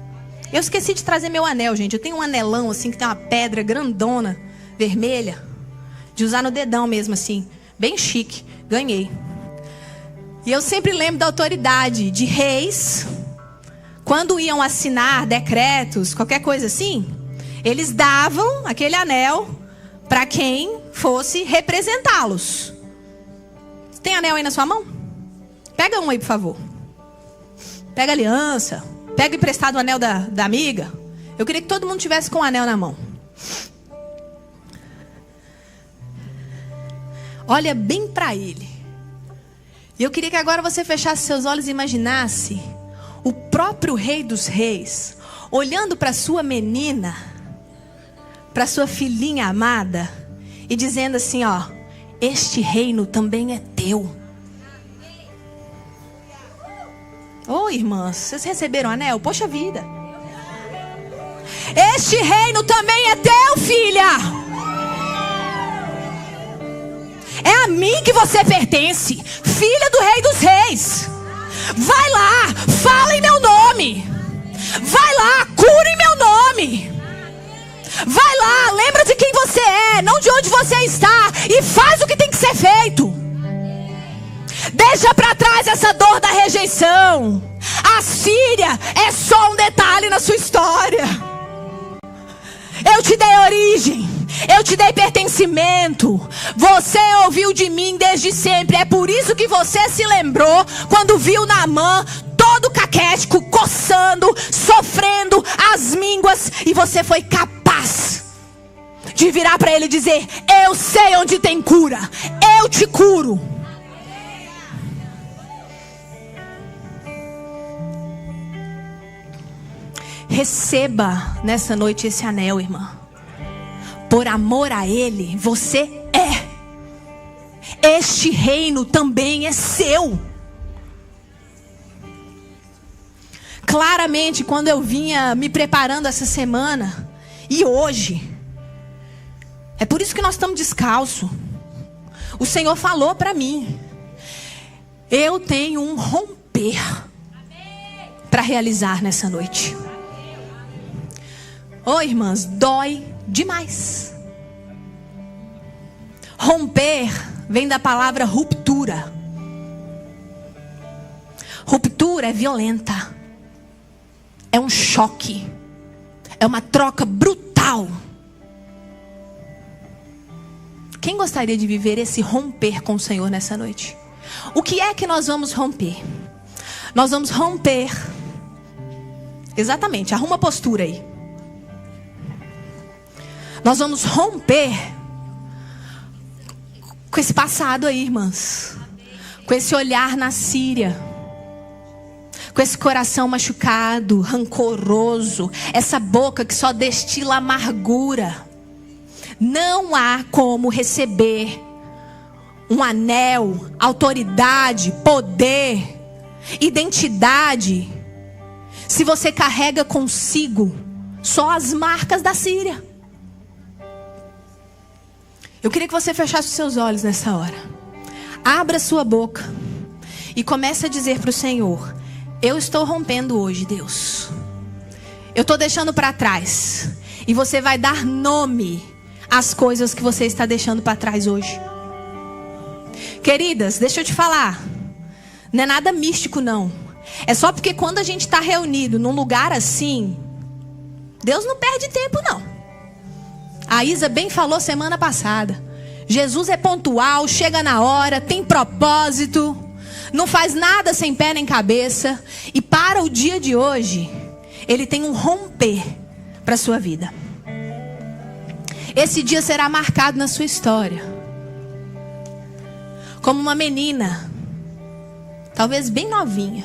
Eu esqueci de trazer meu anel, gente. Eu tenho um anelão assim, que tem uma pedra grandona, vermelha, de usar no dedão mesmo assim, bem chique. Ganhei. E eu sempre lembro da autoridade de reis. Quando iam assinar decretos, qualquer coisa assim, eles davam aquele anel para quem fosse representá-los. Tem anel aí na sua mão? Pega um aí, por favor. Pega a aliança. Pega emprestado o anel da amiga. Eu queria que todo mundo tivesse com o anel na mão. Olha bem para ele. E eu queria que agora você fechasse seus olhos e imaginasse o próprio Rei dos Reis olhando para sua menina, para sua filhinha amada, e dizendo assim, este reino também é teu. Irmãs, vocês receberam o anel? Poxa vida. Este reino também é teu, filha. É a mim que você pertence, filha do Rei dos Reis. Vai lá, fala em meu nome. Vai lá, cura Vai lá, lembra de quem você é, não de onde você está, e faz o que tem que ser feito. Deixa para trás essa dor da rejeição. A Síria é só um detalhe na sua história. Eu te dei origem, eu te dei pertencimento. Você ouviu de mim desde sempre. É por isso que você se lembrou quando viu Naamã todo caquético, coçando, sofrendo as mínguas, e você foi capaz de virar para ele e dizer: eu sei onde tem cura, eu te curo. Receba nessa noite esse anel, irmã. Por amor a ele, você é. Este reino também é seu. Claramente, quando eu vinha me preparando essa semana, e hoje, é por isso que nós estamos descalços. O Senhor falou para mim: eu tenho um romper para realizar nessa noite. Oh, irmãs, dói demais. Romper vem da palavra ruptura. Ruptura é violenta. É um choque. É uma troca brutal. Quem gostaria de viver esse romper com o Senhor nessa noite? O que é que nós vamos romper? Nós vamos romper. Exatamente, arruma a postura aí. Nós vamos romper com esse passado aí, irmãs. Com esse olhar na Síria. Com esse coração machucado, rancoroso. Essa boca que só destila amargura. Não há como receber um anel, autoridade, poder, identidade, se você carrega consigo só as marcas da Síria. Eu queria que você fechasse os seus olhos nessa hora. Abra sua boca e comece a dizer para o Senhor: eu estou rompendo hoje, Deus. Eu estou deixando para trás. E você vai dar nome às coisas que você está deixando para trás hoje. Queridas, deixa eu te falar. Não é nada místico, não. É só porque quando a gente está reunido num lugar assim, Deus não perde tempo, não. A Isa bem falou semana passada. Jesus é pontual, chega na hora, tem propósito, não faz nada sem pé nem cabeça. E para o dia de hoje, Ele tem um romper para a sua vida. Esse dia será marcado na sua história como uma menina, talvez bem novinha,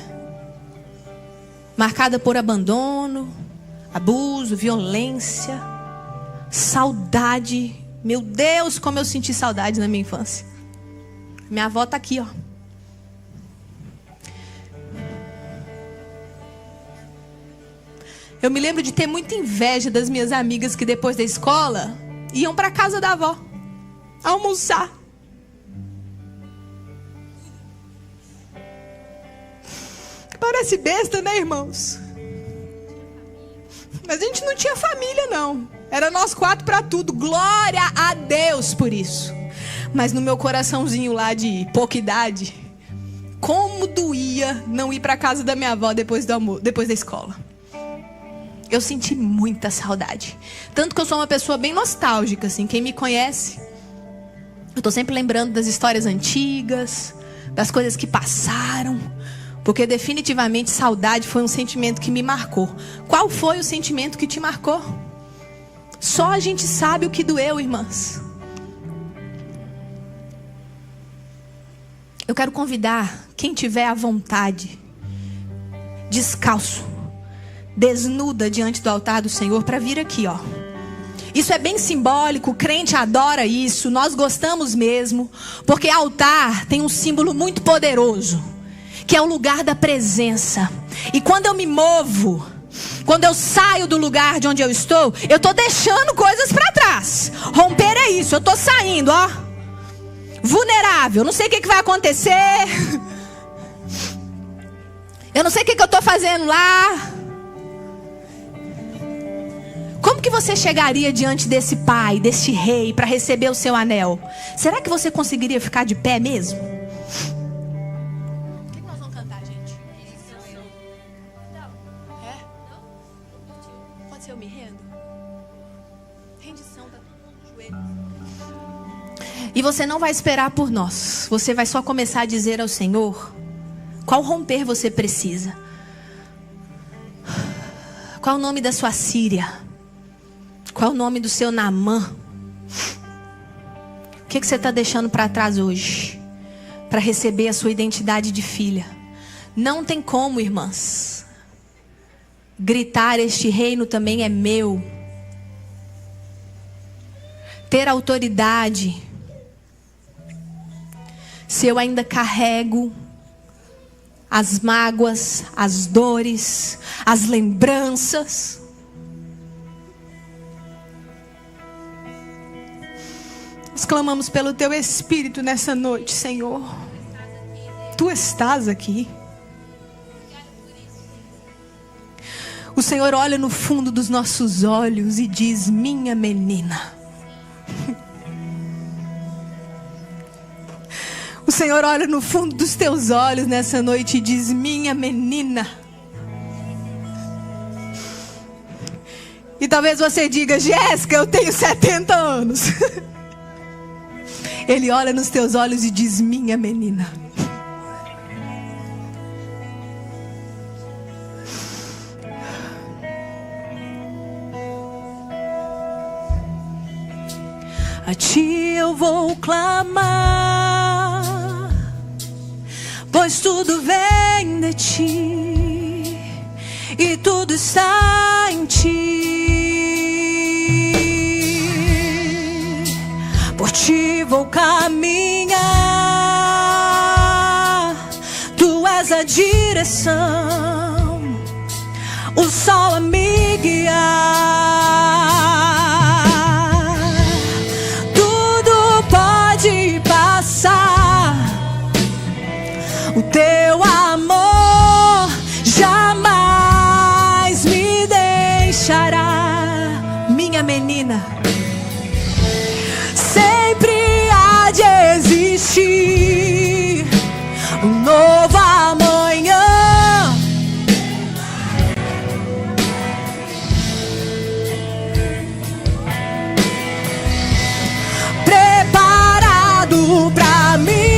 marcada por abandono, abuso, violência, saudade. Meu Deus, como eu senti saudade na minha infância. Minha avó está aqui, ó. Eu me lembro de ter muita inveja das minhas amigas que depois da escola iam para a casa da avó almoçar. Parece besta, né, irmãos? Mas a gente não tinha família, não. Era nós quatro para tudo. Glória a Deus por isso. Mas no meu coraçãozinho lá de pouca idade, como doía não ir para casa da minha avó depois da escola. Eu senti muita saudade. Tanto que eu sou uma pessoa bem nostálgica, assim. Quem me conhece, eu tô sempre lembrando das histórias antigas, das coisas que passaram. Porque definitivamente saudade foi um sentimento que me marcou. Qual foi o sentimento que te marcou? Só a gente sabe o que doeu, irmãs. Eu quero convidar quem tiver à vontade, descalço, desnuda diante do altar do Senhor, para vir aqui, ó. Isso é bem simbólico, o crente adora isso, nós gostamos mesmo, porque altar tem um símbolo muito poderoso, que é o lugar da presença. E quando eu me movo, quando eu saio do lugar de onde eu estou deixando coisas para trás. Romper é isso, eu estou saindo, ó, vulnerável, não sei o que vai acontecer, eu não sei o que eu estou fazendo lá. Como que você chegaria diante desse pai, deste rei, para receber o seu anel? Será que você conseguiria ficar de pé mesmo? O que nós vamos cantar, gente? É? Pode ser eu me rendo? Rendição da joelho. E você não vai esperar por nós. Você vai só começar a dizer ao Senhor qual romper você precisa. Qual o nome da sua Síria? Qual o nome do seu Naamã? O que você está deixando para trás hoje? Para receber a sua identidade de filha. Não tem como, irmãs. Gritar: este reino também é meu. Ter autoridade. Se eu ainda carrego as mágoas, as dores, as lembranças. Nós clamamos pelo Teu Espírito nessa noite, Senhor. Tu estás aqui. O Senhor olha no fundo dos nossos olhos e diz: minha menina. O Senhor olha no fundo dos teus olhos nessa noite e diz: minha menina. E talvez você diga: Jéssica, eu tenho 70 anos. Ele olha nos teus olhos e diz: minha menina. A ti eu vou clamar, pois tudo vem de ti e tudo está em ti. Por ti vou caminhar, tu és a direção, o sol a me guiar. Tudo pode passar, o teu amor jamais me deixará. Minha menina, sempre há de existir um novo amanhã. Preparado pra mim.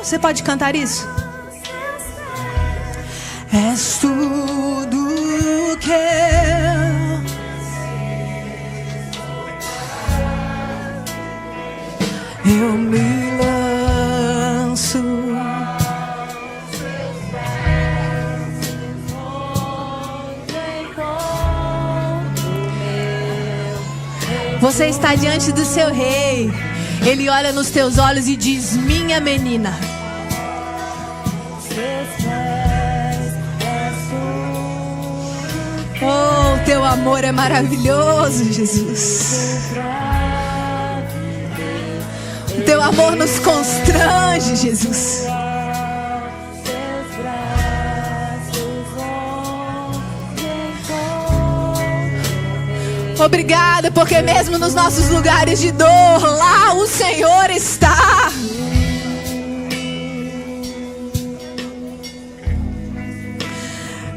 Você pode cantar isso? És tudo que eu me lanço. Você está diante do seu rei. Ele olha nos teus olhos e diz: minha menina. Oh, teu amor é maravilhoso, Jesus. O teu amor nos constrange, Jesus. Obrigada, porque mesmo nos nossos lugares de dor, lá o Senhor está.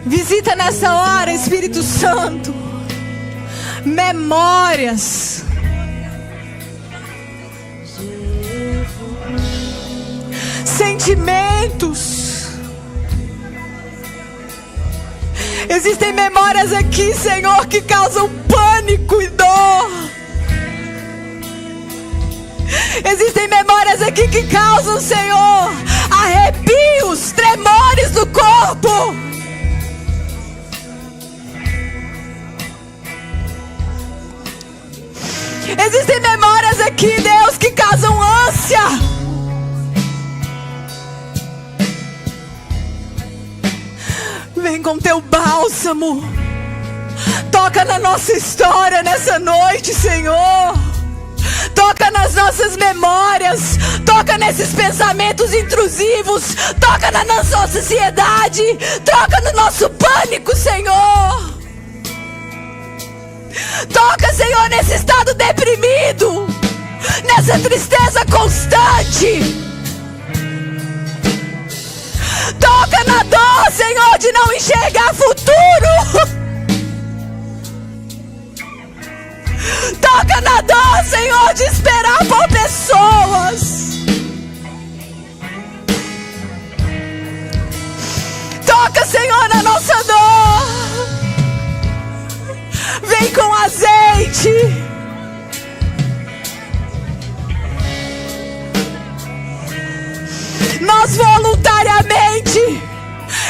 Visita nessa hora, Espírito Santo, memórias, sentimentos. Existem memórias aqui, Senhor, que causam pânico e dor. Existem memórias aqui que causam, Senhor, arrepios, tremores do corpo. Existem memórias aqui, Deus, que causam ânsia. Vem com teu bálsamo. Toca na nossa história nessa noite, Senhor. Toca nas nossas memórias. Toca nesses pensamentos intrusivos. Toca na nossa ansiedade. Toca no nosso pânico, Senhor. Toca, Senhor, nesse estado deprimido, nessa tristeza constante. Toca na dor, Senhor, de não enxergar futuro. Toca na dor, Senhor, de esperar por pessoas. Toca, Senhor, na nossa dor. Vem com azeite. Nós voluntariamente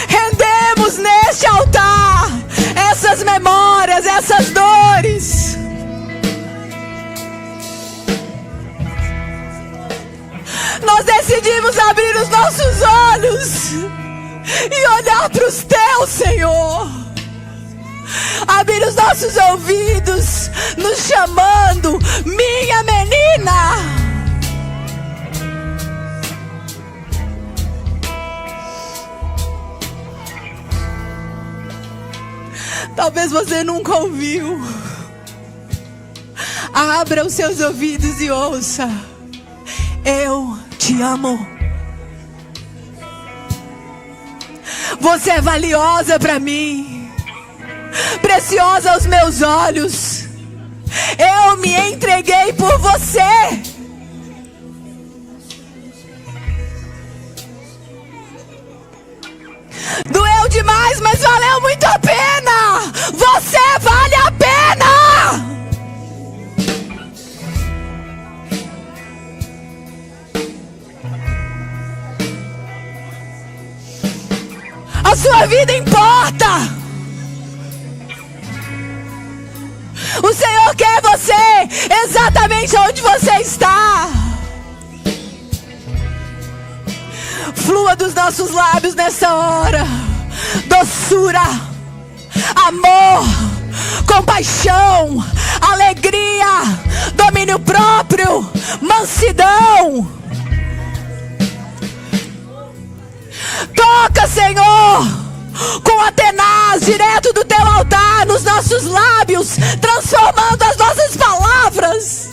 rendemos neste altar essas memórias, essas dores. Nós decidimos abrir os nossos olhos e olhar para os teus, Senhor. Abrir os nossos ouvidos, nos chamando, minha menina. Talvez você nunca ouviu. Abra os seus ouvidos e ouça. Eu te amo. Você é valiosa para mim, preciosa aos meus olhos. Eu me entreguei por você. Doeu demais, mas valeu muito a pena. Você vale a pena. A sua vida importa. O Senhor quer você exatamente onde você está. Flua dos nossos lábios nessa hora doçura, amor, compaixão, alegria, domínio próprio, mansidão. Toca, Senhor, com a tenaz direto do teu altar nos nossos lábios, transformando as nossas palavras,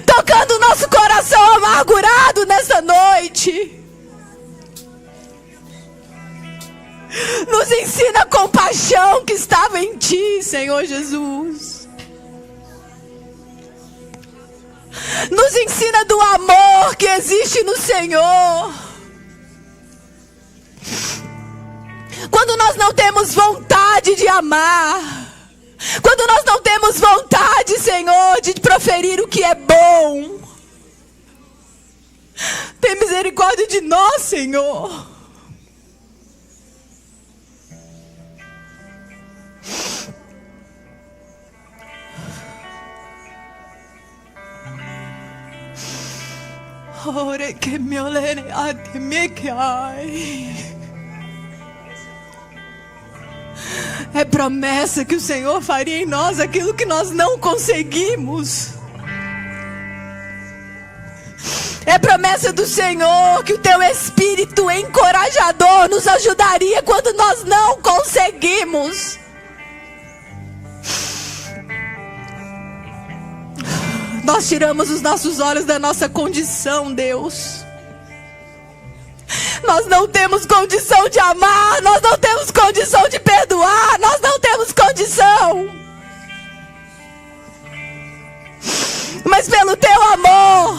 tocando o nosso coração amargurado nessa noite. Nos ensina a compaixão que estava em ti, Senhor Jesus. Nos ensina do amor que existe no Senhor. Quando nós não temos vontade de amar, quando nós não temos vontade, Senhor, de proferir o que é bom, tem misericórdia de nós, Senhor. Ore que me olere a me que ai. É promessa que o Senhor faria em nós aquilo que nós não conseguimos. É promessa do Senhor que o teu Espírito encorajador nos ajudaria quando nós não conseguimos. Nós tiramos os nossos olhos da nossa condição, Deus. Nós não temos condição de amar, nós não temos condição de perdoar, nós não temos condição. Mas pelo teu amor,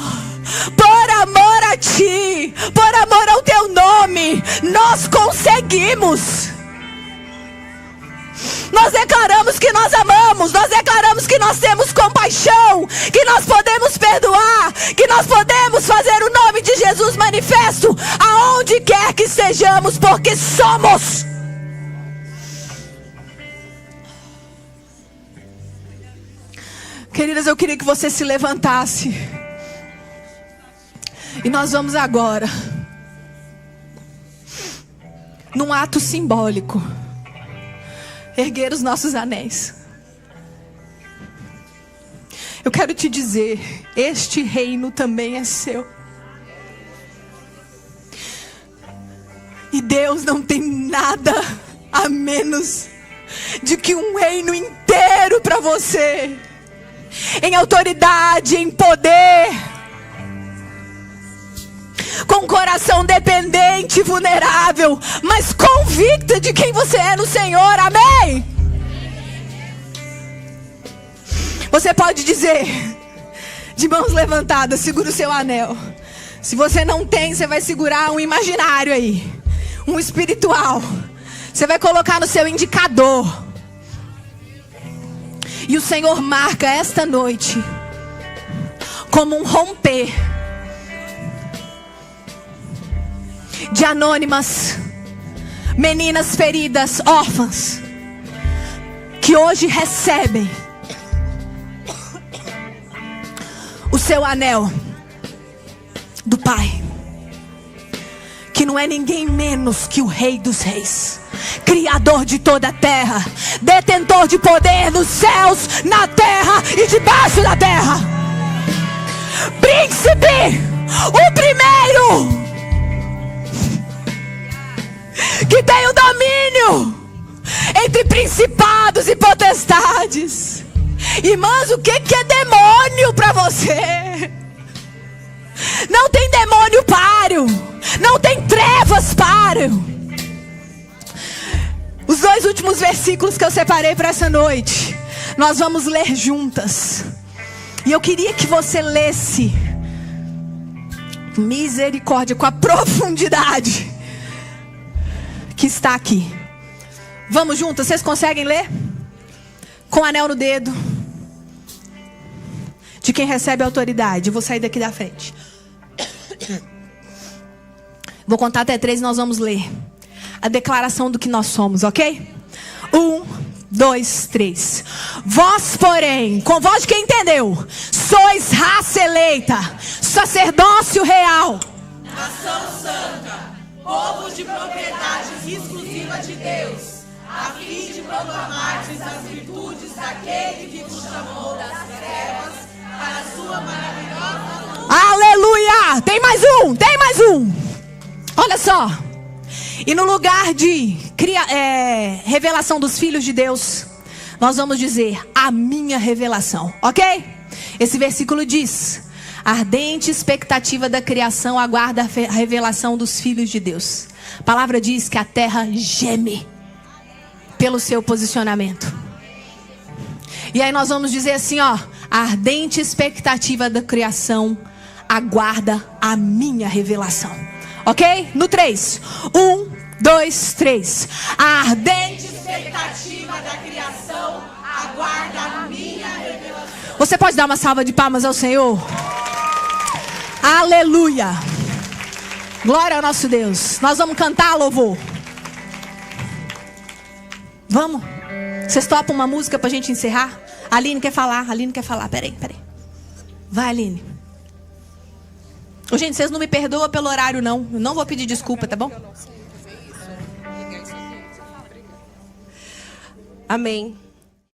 por amor a ti, por amor ao teu nome, nós conseguimos. Nós declaramos que nós amamos, nós declaramos que nós temos compaixão, que nós podemos perdoar, que nós podemos fazer o nome de Jesus manifesto aonde quer que estejamos, porque somos. Queridas, eu queria que você se levantasse. E nós vamos agora, num ato simbólico, erguer os nossos anéis. Eu quero te dizer, este reino também é seu. E Deus não tem nada a menos de que um reino inteiro para você, em autoridade, em poder, com um coração dependente, vulnerável, mas convicta de quem você é no Senhor, amém? Você pode dizer, de mãos levantadas, segura o seu anel. Se você não tem, você vai segurar um imaginário aí, um espiritual. Você vai colocar no seu indicador. E o Senhor marca esta noite como um romper de anônimas, meninas feridas, órfãs, que hoje recebem o seu anel do Pai, que não é ninguém menos que o Rei dos Reis, Criador de toda a terra, detentor de poder nos céus, na terra e debaixo da terra, Príncipe, o primeiro, que tem o domínio entre principados e potestades. Irmãs, o que é demônio para você? Não tem demônio páreo, não tem trevas páreo. Os dois últimos versículos que eu separei para essa noite, nós vamos ler juntas. E eu queria que você lesse, misericórdia, com a profundidade que está aqui. Vamos juntas, vocês conseguem ler? Com o anel no dedo, de quem recebe a autoridade. Eu vou sair daqui da frente. Vou contar até 3 e nós vamos ler a declaração do que nós somos, ok? 1, 2, 3. Vós, porém, com voz de quem entendeu, sois raça eleita, sacerdócio real, nação santa, povo de propriedade exclusiva de Deus, a fim de proclamardes as virtudes daquele que vos chamou das trevas para a sua maravilhosa luz. Aleluia! Tem mais um, tem mais um. Olha só. E no lugar de revelação dos filhos de Deus, nós vamos dizer a minha revelação, ok? Esse versículo diz: a ardente expectativa da criação aguarda a revelação dos filhos de Deus. A palavra diz que a terra geme pelo seu posicionamento. E aí nós vamos dizer assim, ó: a ardente expectativa da criação aguarda a minha revelação. Ok? No 3. 1, 2, 3. A ardente expectativa da criação aguarda a minha revelação. Você pode dar uma salva de palmas ao Senhor? Aleluia! Glória ao nosso Deus. Nós vamos cantar louvor. Vamos? Vocês topam uma música pra gente encerrar? A Aline quer falar, Peraí. Vai, Aline. Ô, gente, vocês não me perdoam pelo horário, não. Eu não vou pedir desculpa, tá bom? Amém.